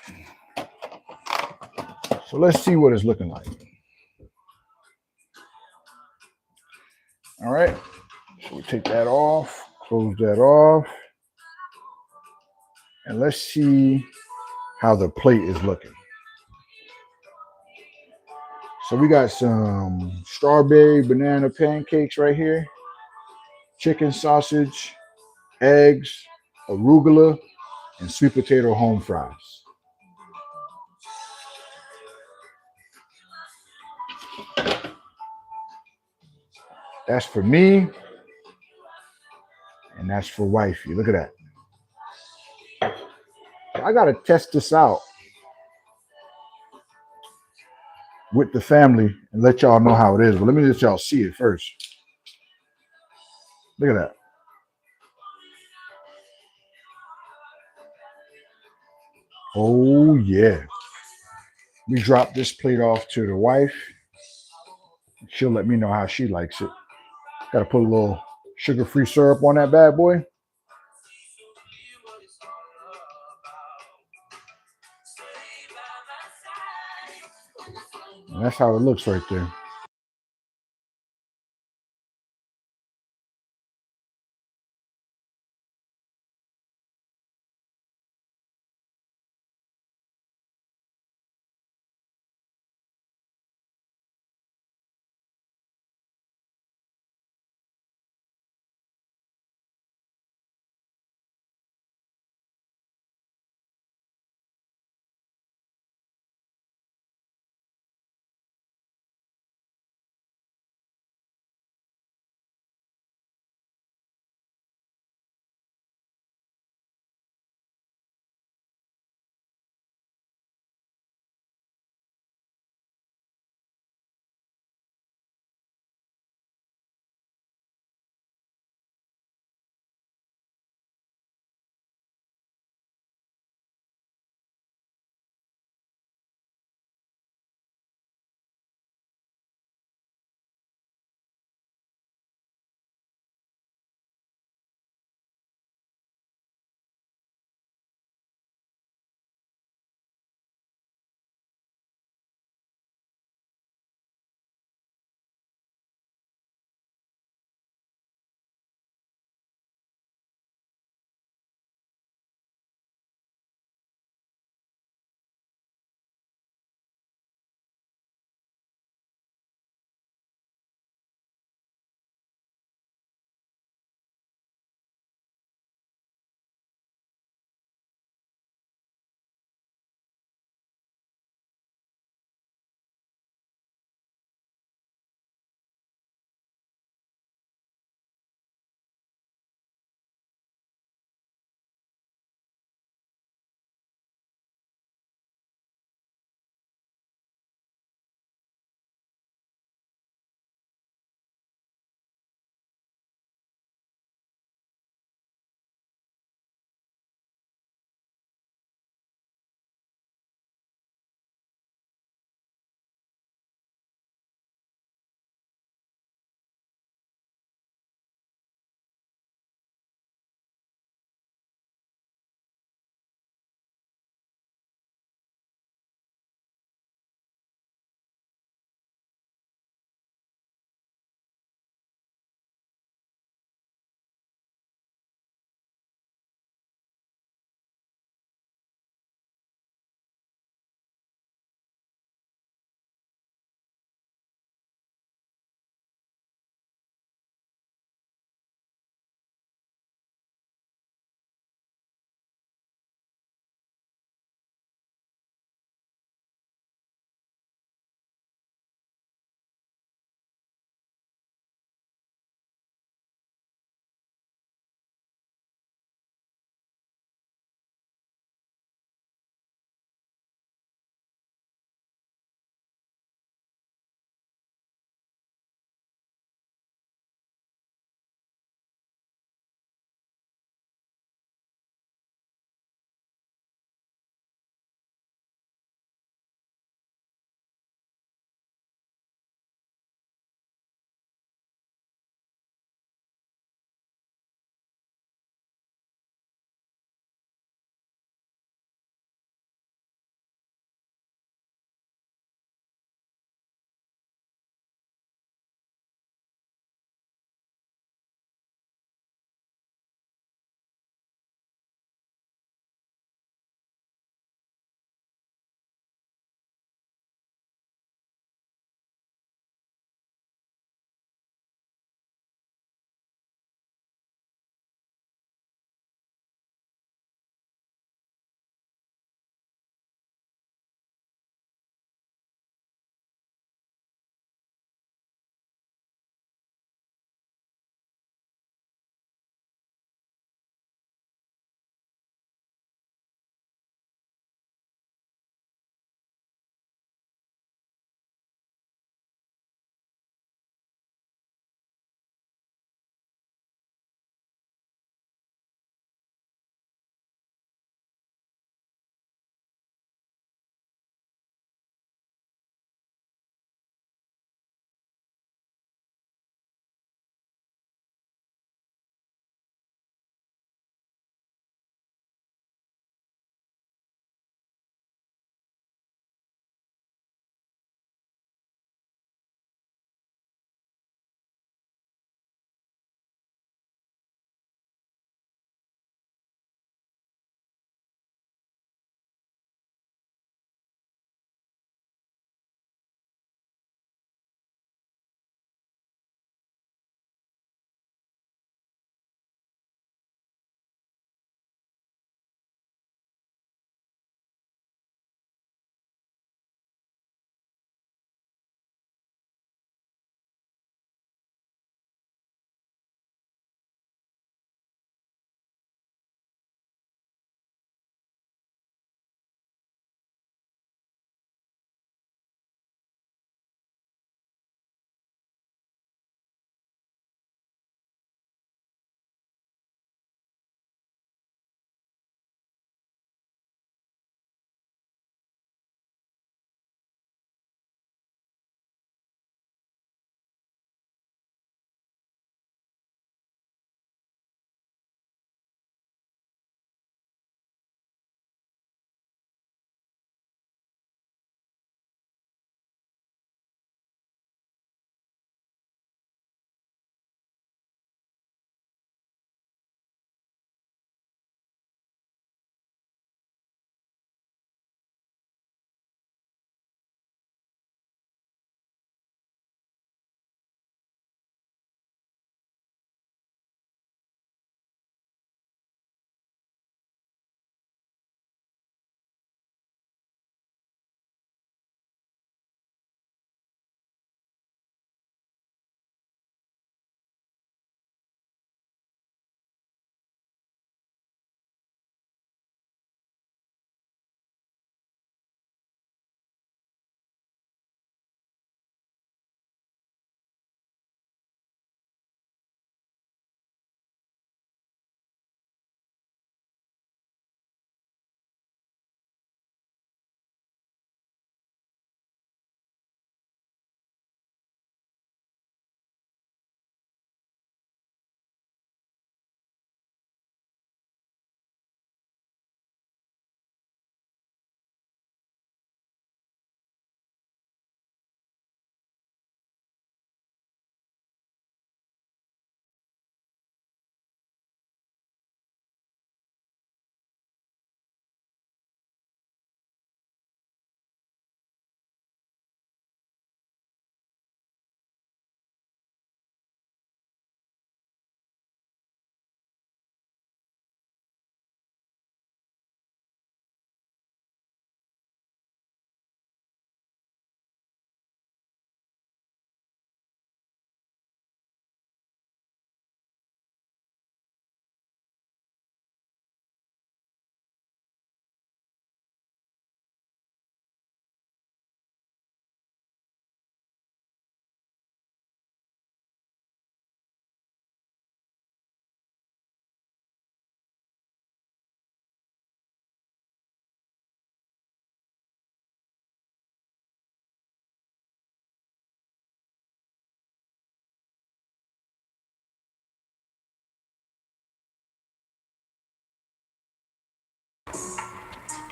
So let's see what it's looking like. All right. So we take that off, close that off. And let's see how the plate is looking. So we got some strawberry banana pancakes right here, chicken sausage, eggs, arugula, and sweet potato home fries. That's for me, and that's for wifey. Look at that. I gotta test this out with the family and let y'all know how it is. But let me let y'all see it first. Look at that. Oh yeah. We drop this plate off to the wife. She'll let me know how she likes it. Gotta put a little sugar-free syrup on that bad boy. And that's how it looks right there.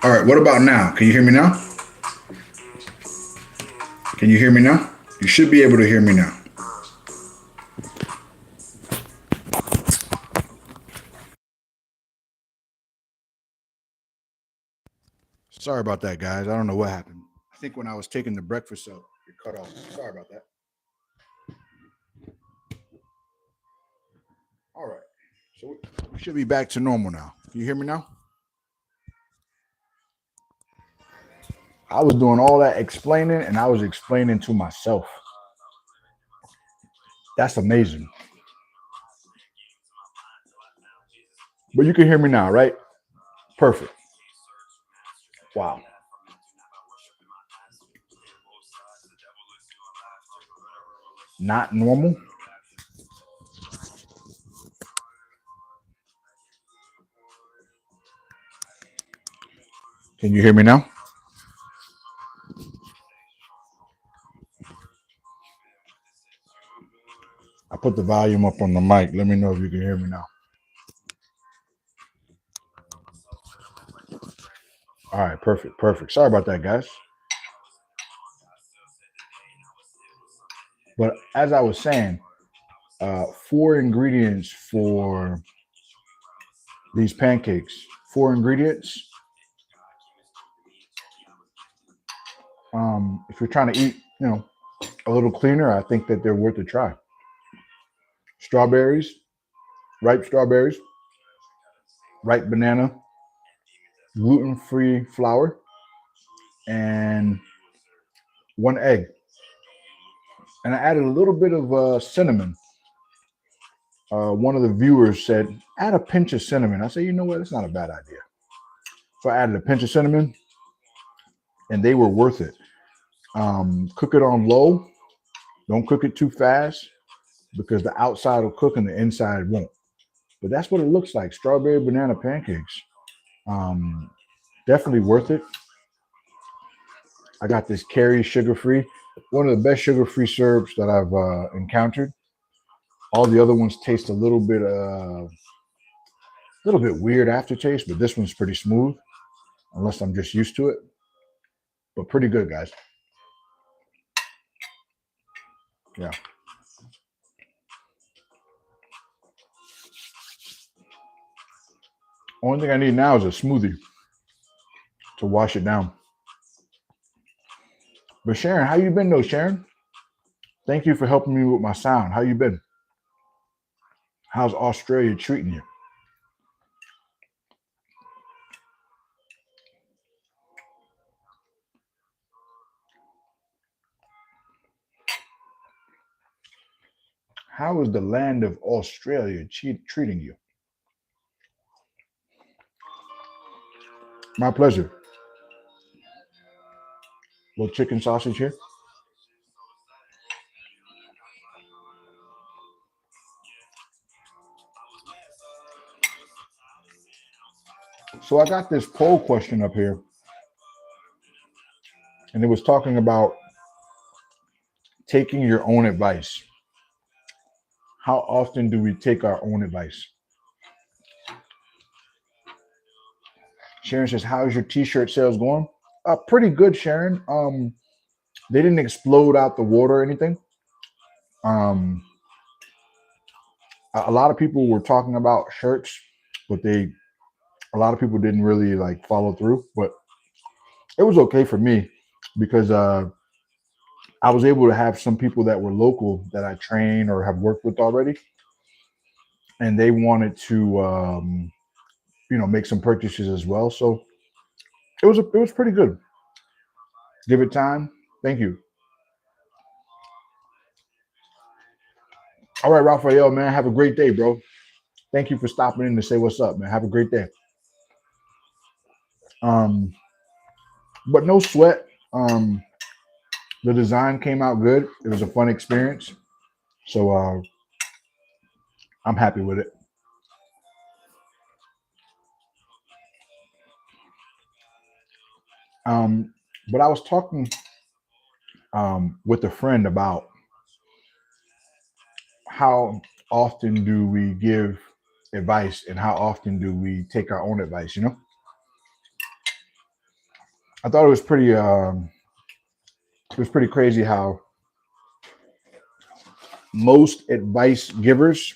All right, what about now? Can you hear me now? Can you hear me now? You should be able to hear me now. Sorry about that, guys. I don't know what happened. I think when I was taking the breakfast up, it cut off. Sorry about that. All right. So we should be back to normal now. Can you hear me now? I was doing all that explaining and I was explaining to myself. That's amazing. But you can hear me now, right? Perfect. Wow. Not normal. Can you hear me now? I put the volume up on the mic. Let me know if you can hear me now. All right, perfect, perfect. Sorry about that, guys. But as I was saying, four ingredients for these pancakes. Four ingredients. If you're trying to eat, a little cleaner, I think that they're worth a try. Strawberries, ripe strawberries, ripe banana, gluten-free flour, and one egg. And I added a little bit of cinnamon. One of the viewers said, add a pinch of cinnamon. I said, you know what? It's not a bad idea. So I added a pinch of cinnamon, and they were worth it. Cook it on low. Don't cook it too fast because the outside will cook and the inside won't. But that's what it looks like. Strawberry banana pancakes. Um, Definitely worth it. I got this Kerry sugar-free. One of the best sugar-free syrups that I've encountered. All the other ones taste a little bit weird aftertaste, but this one's pretty smooth, unless I'm just used to it. But pretty good, guys. Yeah. Only thing I need now is a smoothie to wash it down. But Sharon, how you been though, Sharon? Thank you for helping me with my sound. How you been? How's Australia treating you? How is the land of Australia treating you? My pleasure. Little chicken sausage here. So I got this poll question up here, and it was talking about taking your own advice. How often do we take our own advice? Sharon says, "How's your T-shirt sales going?" Pretty good, Sharon. They didn't explode out the water or anything. Um, a lot of people were talking about shirts, but a lot of people didn't really like follow through. But it was okay for me because I was able to have some people that were local that I train or have worked with already, and they wanted to make some purchases as well. So it was pretty good. Give it time. Thank you. All right, Raphael, man, have a great day, bro. Thank you for stopping in to say what's up, man. Have a great day. Um, but no sweat. The design came out good. It was a fun experience. So I'm happy with it. But I was talking with a friend about how often do we give advice and how often do we take our own advice, I thought it was pretty crazy how most advice givers,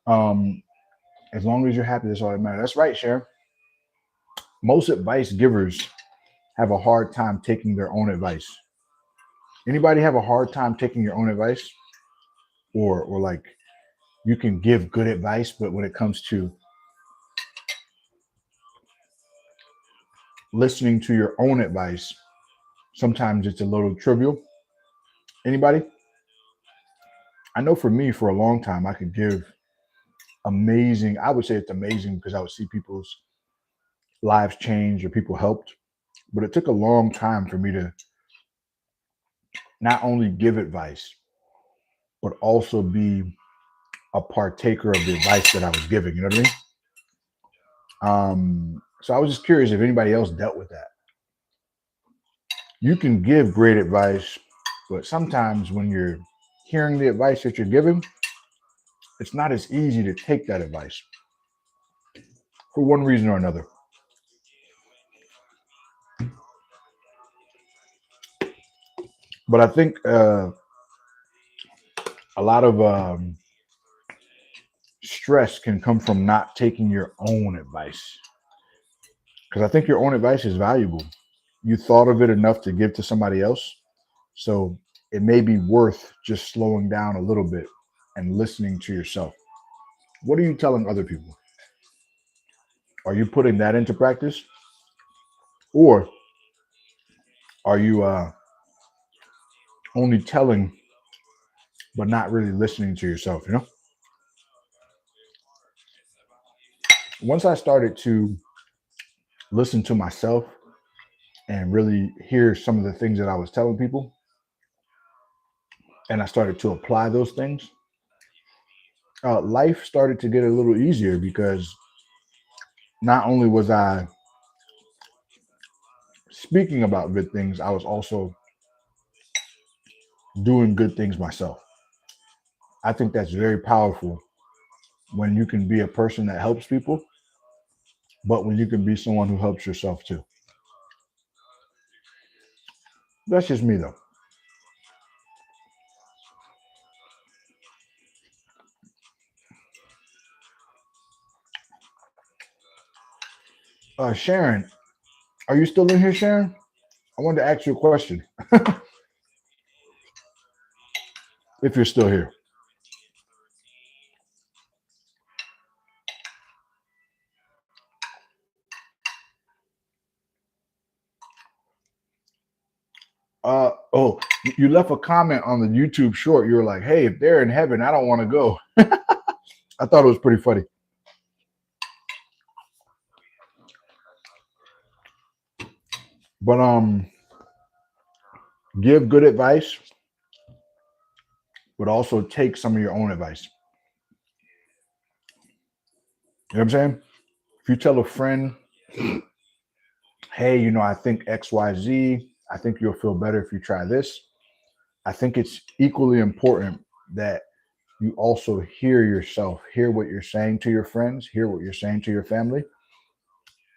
um, as long as you're happy, that's all that matters. That's right, Sharon. Most advice givers have a hard time taking their own advice. Anybody have a hard time taking your own advice, or like you can give good advice, but when it comes to listening to your own advice, sometimes it's a little trivial. Anybody? I know for me, for a long time, I could give amazing. I would say it's amazing because I would see people's lives change or people helped. But it took a long time for me to not only give advice, but also be a partaker of the advice that I was giving. You know what I mean? So I was just curious if anybody else dealt with that. You can give great advice, but sometimes when you're hearing the advice that you're giving, it's not as easy to take that advice for one reason or another. But I think a lot of stress can come from not taking your own advice. Because I think your own advice is valuable. You thought of it enough to give to somebody else. So it may be worth just slowing down a little bit and listening to yourself. What are you telling other people? Are you putting that into practice? Or are you only telling but not really listening to yourself? You know, once I started to listen to myself and really hear some of the things that I was telling people, and I started to apply those things, life started to get a little easier because not only was I speaking about good things, I was also doing good things myself. I think that's very powerful when you can be a person that helps people, but when you can be someone who helps yourself too. That's just me though. Sharon, are you still in here, Sharon? I wanted to ask you a question if you're still here. Oh, you left a comment on the YouTube short. You were like, "Hey, if they're in heaven, I don't want to go." I thought it was pretty funny. But give good advice, but also take some of your own advice. You know what I'm saying? If you tell a friend, "Hey, I think XYZ, I think you'll feel better if you try this." I think it's equally important that you also hear yourself, hear what you're saying to your friends, hear what you're saying to your family,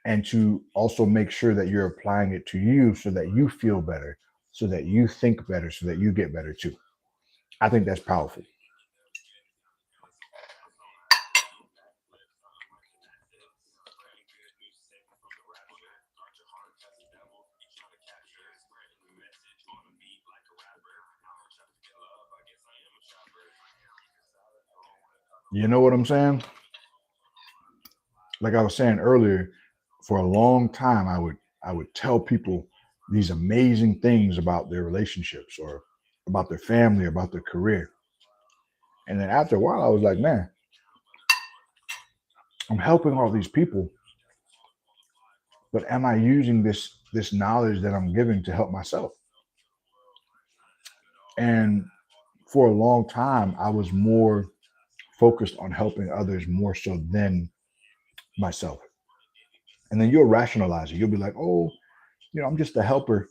and to also make sure that you're applying it to you so that you feel better, so that you think better, so that you get better too. I think that's powerful. You know what I'm saying? Like I was saying earlier, for a long time I would tell people these amazing things about their relationships or about their family, about their career. And then after a while I was like, man, I'm helping all these people, but am I using this knowledge that I'm giving to help myself? And for a long time I was more focused on helping others more so than myself. And then you'll rationalize it. You'll be like, oh, I'm just a helper.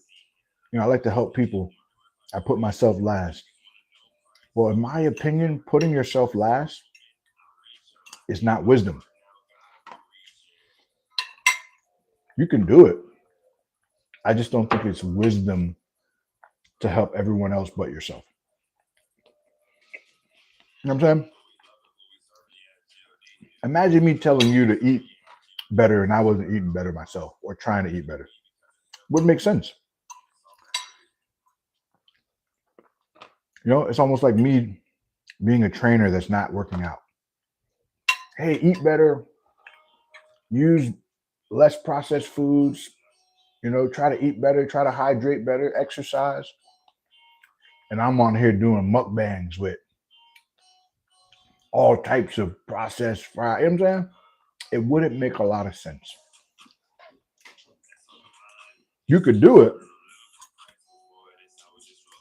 I like to help people. I put myself last. Well, in my opinion, putting yourself last is not wisdom. You can do it. I just don't think it's wisdom to help everyone else but yourself. You know what I'm saying? Imagine me telling you to eat better and I wasn't eating better myself or trying to eat better. Wouldn't make sense. You know, it's almost like me being a trainer that's not working out. Hey, eat better, use less processed foods, you know, try to eat better, try to hydrate better, exercise. And I'm on here doing mukbangs with all types of processed fry. You know what I'm saying? It wouldn't make a lot of sense. You could do it,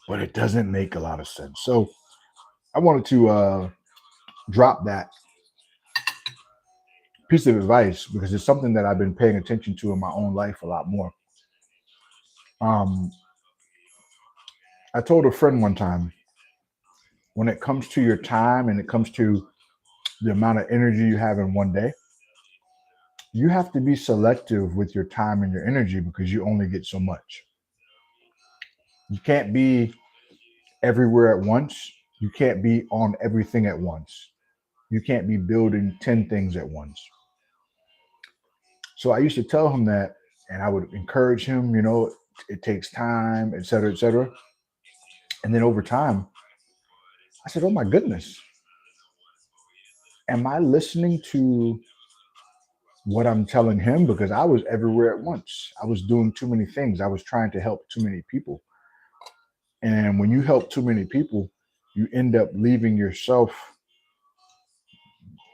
but it doesn't make a lot of sense. So I wanted to drop that piece of advice because it's something that I've been paying attention to in my own life a lot more. Um, I told a friend one time, when it comes to your time and it comes to the amount of energy you have in one day, you have to be selective with your time and your energy because you only get so much. You can't be everywhere at once. You can't be on everything at once. You can't be building 10 things at once. So I used to tell him that, and I would encourage him, you know, it takes time, et cetera, et cetera. And then over time, I said, oh my goodness, am I listening to what I'm telling him? Because I was everywhere at once. I was doing too many things. I was trying to help too many people. And when you help too many people, you end up leaving yourself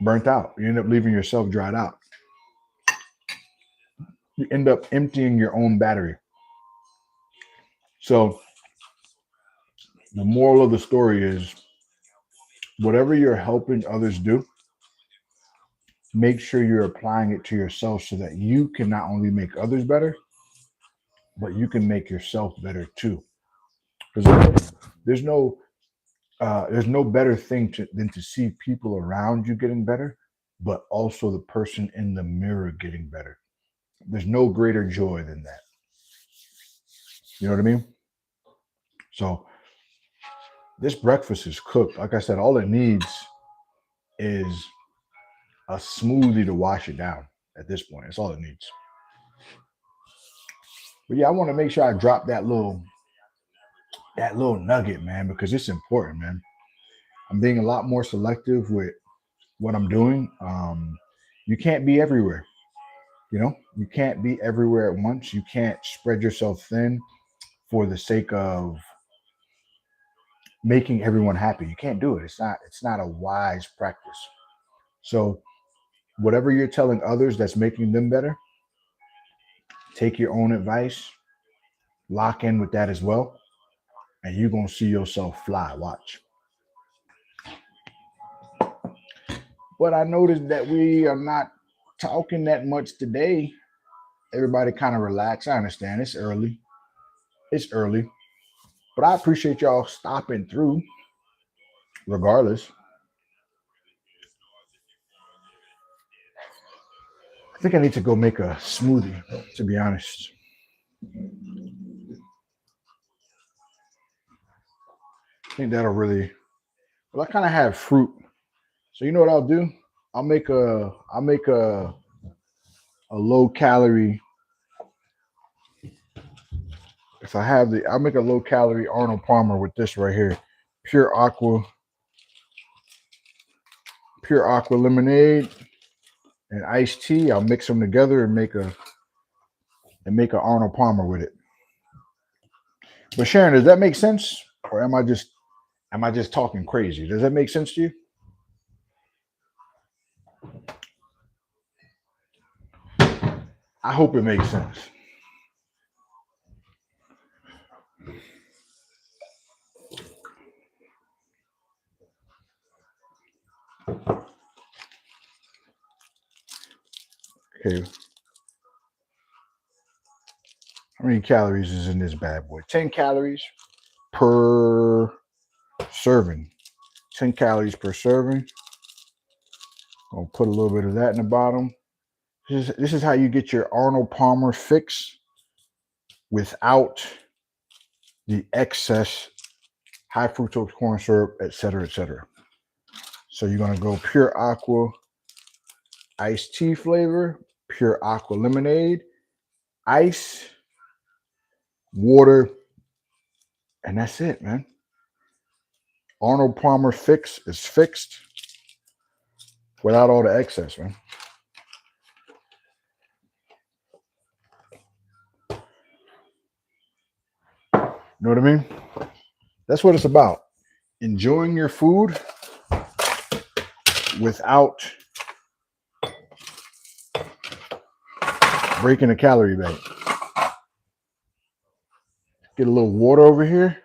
burnt out. You end up leaving yourself dried out. You end up emptying your own battery. So the moral of the story is whatever you're helping others do, make sure you're applying it to yourself so that you can not only make others better, but you can make yourself better too. Because there's no better thing than to see people around you getting better, but also the person in the mirror getting better. There's no greater joy than that. You know what I mean? So this breakfast is cooked. Like I said, all it needs is a smoothie to wash it down. At this point, that's all it needs. But yeah, I want to make sure I drop that little nugget, man, because it's important, man. I'm being a lot more selective with what I'm doing. You can't be everywhere. You know, you can't be everywhere at once. You can't spread yourself thin for the sake of making everyone happy. You can't do it. It's not a wise practice. So whatever you're telling others that's making them better, take your own advice, lock in with that as well, and you're gonna see yourself fly. Watch. But I noticed that we are not talking that much today. Everybody kind of relax. I understand it's early. It's early. But I appreciate y'all stopping through regardless. I think I need to go make a smoothie, to be honest. I think that'll really well I kind of have fruit. So you know what I'll do? I'll make a low calorie if I have the I'll make a low calorie Arnold Palmer with this right here. Pure aqua, pure aqua lemonade and iced tea. I'll mix them together and make a Arnold Palmer with it. But Sharon, does that make sense? Or am I just talking crazy? Does that make sense to you? I hope it makes sense. Okay, how many calories is in this bad boy? 10 calories per serving. 10 calories per serving. I'll put a little bit of that in the bottom. This is how you get your Arnold Palmer fix without the excess high fructose corn syrup, etc., etc. So you're gonna go pure aqua iced tea flavor, pure aqua lemonade, ice, water, and that's it, man. Arnold Palmer fix is fixed without all the excess, man. You know what I mean? That's what it's about. Enjoying your food without breaking a calorie bank. Get a little water over here.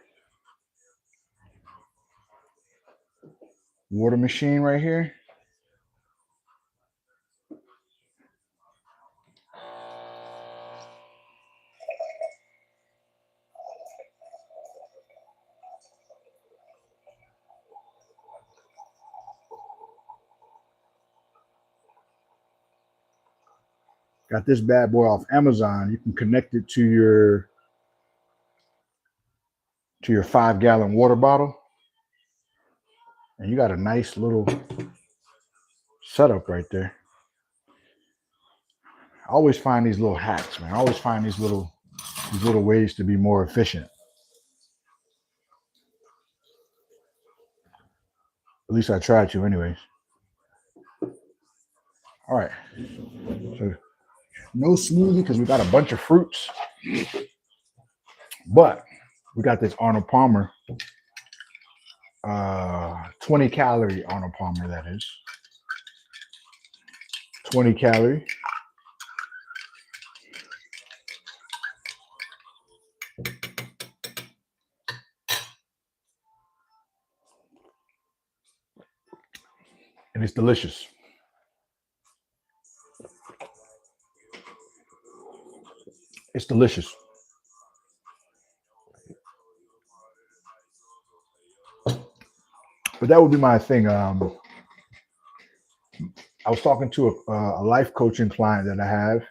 Water machine right here. Got this bad boy off Amazon. You can connect it to your 5-gallon water bottle, and you got a nice little setup right there. I always find these little hacks, man. I always find these little ways to be more efficient. At least I try to, anyways. All right. So no smoothie because we got a bunch of fruits, but we got this Arnold Palmer, 20 calorie Arnold Palmer. That is 20 calorie. And it's delicious. It's delicious. But that would be my thing. I was talking to a life coaching client that I have,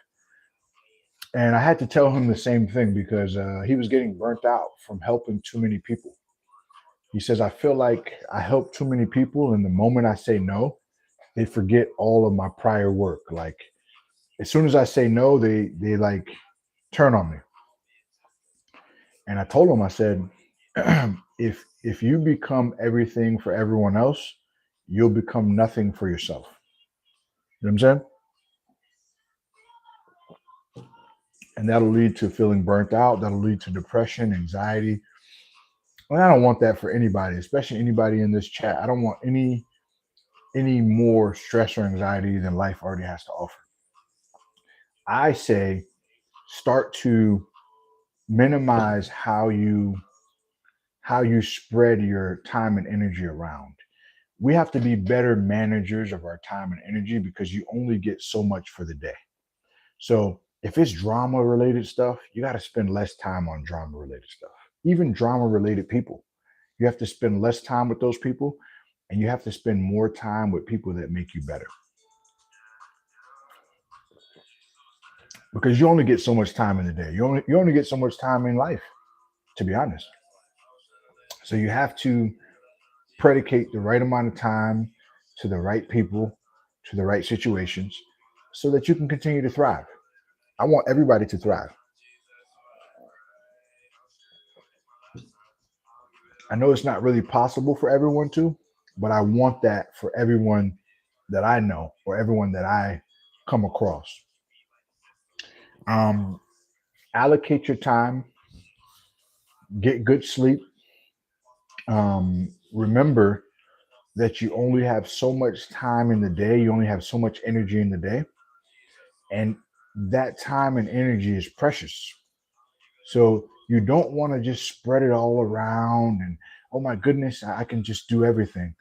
and I had to tell him the same thing because he was getting burnt out from helping too many people. He says, I feel like I help too many people, and the moment I say no, they forget all of my prior work. Like as soon as I say no, they like turn on me. And I told him, I said, if you become everything for everyone else, you'll become nothing for yourself. You know what I'm saying? And that'll lead to feeling burnt out. That'll lead to depression, anxiety. And I don't want that for anybody, especially anybody in this chat. I don't want any more stress or anxiety than life already has to offer. I say start to minimize how you spread your time and energy around. We have to be better managers of our time and energy because you only get so much for the day. So if it's drama related stuff, you got to spend less time on drama related stuff. Even drama related people, you have to spend less time with those people, and you have to spend more time with people that make you better. Because you only get so much time in the day. You only get so much time in life, to be honest. So you have to predicate the right amount of time to the right people, to the right situations, so that you can continue to thrive. I want everybody to thrive. I know it's not really possible for everyone to, but I want that for everyone that I know or everyone that I come across. Um, allocate your time, get good sleep. Remember that you only have so much time in the day, you only have so much energy in the day, and that time and energy is precious. So you don't want to just spread it all around and, oh my goodness, I can just do everything.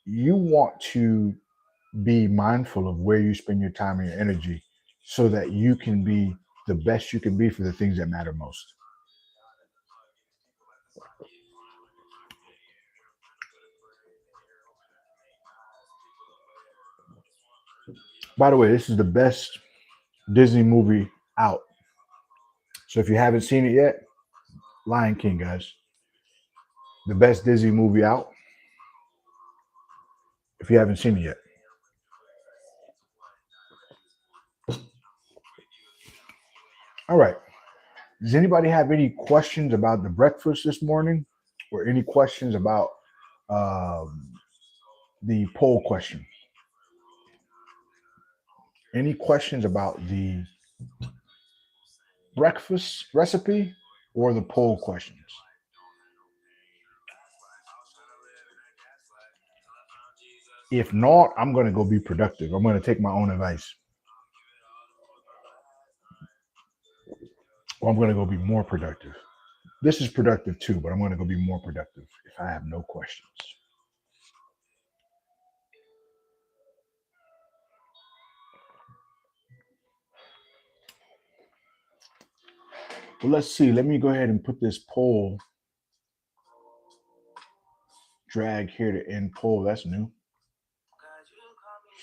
You want to be mindful of where you spend your time and your energy so that you can be the best you can be for the things that matter most. By the way, this is the best. Disney movie out. So if you haven't seen it yet, Lion King, guys, the best Disney movie out. If you haven't seen it yet. All right. Does anybody have any questions about the breakfast this morning, or any questions about um, the poll question? Any questions about the breakfast recipe or the poll questions? If not, I'm going to go be productive. I'm going to take my own advice. Or I'm going to go be more productive. This is productive too, but I'm going to go be more productive if I have no questions. Well, let's see. Let me go ahead and put this poll drag here to end poll. That's new.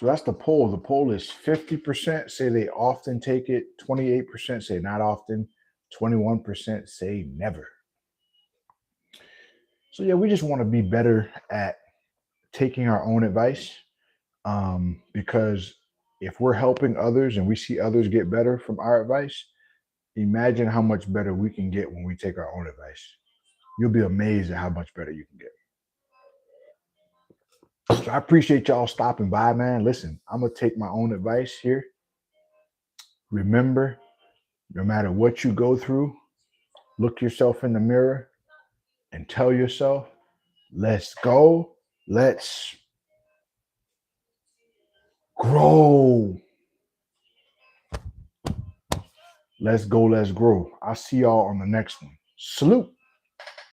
So that's the poll. The poll is 50% say they often take it, 28% say not often, 21% say never. So yeah, we just want to be better at taking our own advice, because if we're helping others and we see others get better from our advice, imagine how much better we can get when we take our own advice. You'll be amazed at how much better you can get. So I appreciate y'all stopping by, man. Listen, I'm gonna take my own advice here. Remember, no matter what you go through, look yourself in the mirror and tell yourself, let's go, let's grow. Let's go, let's grow. I'll see y'all on the next one. Salute.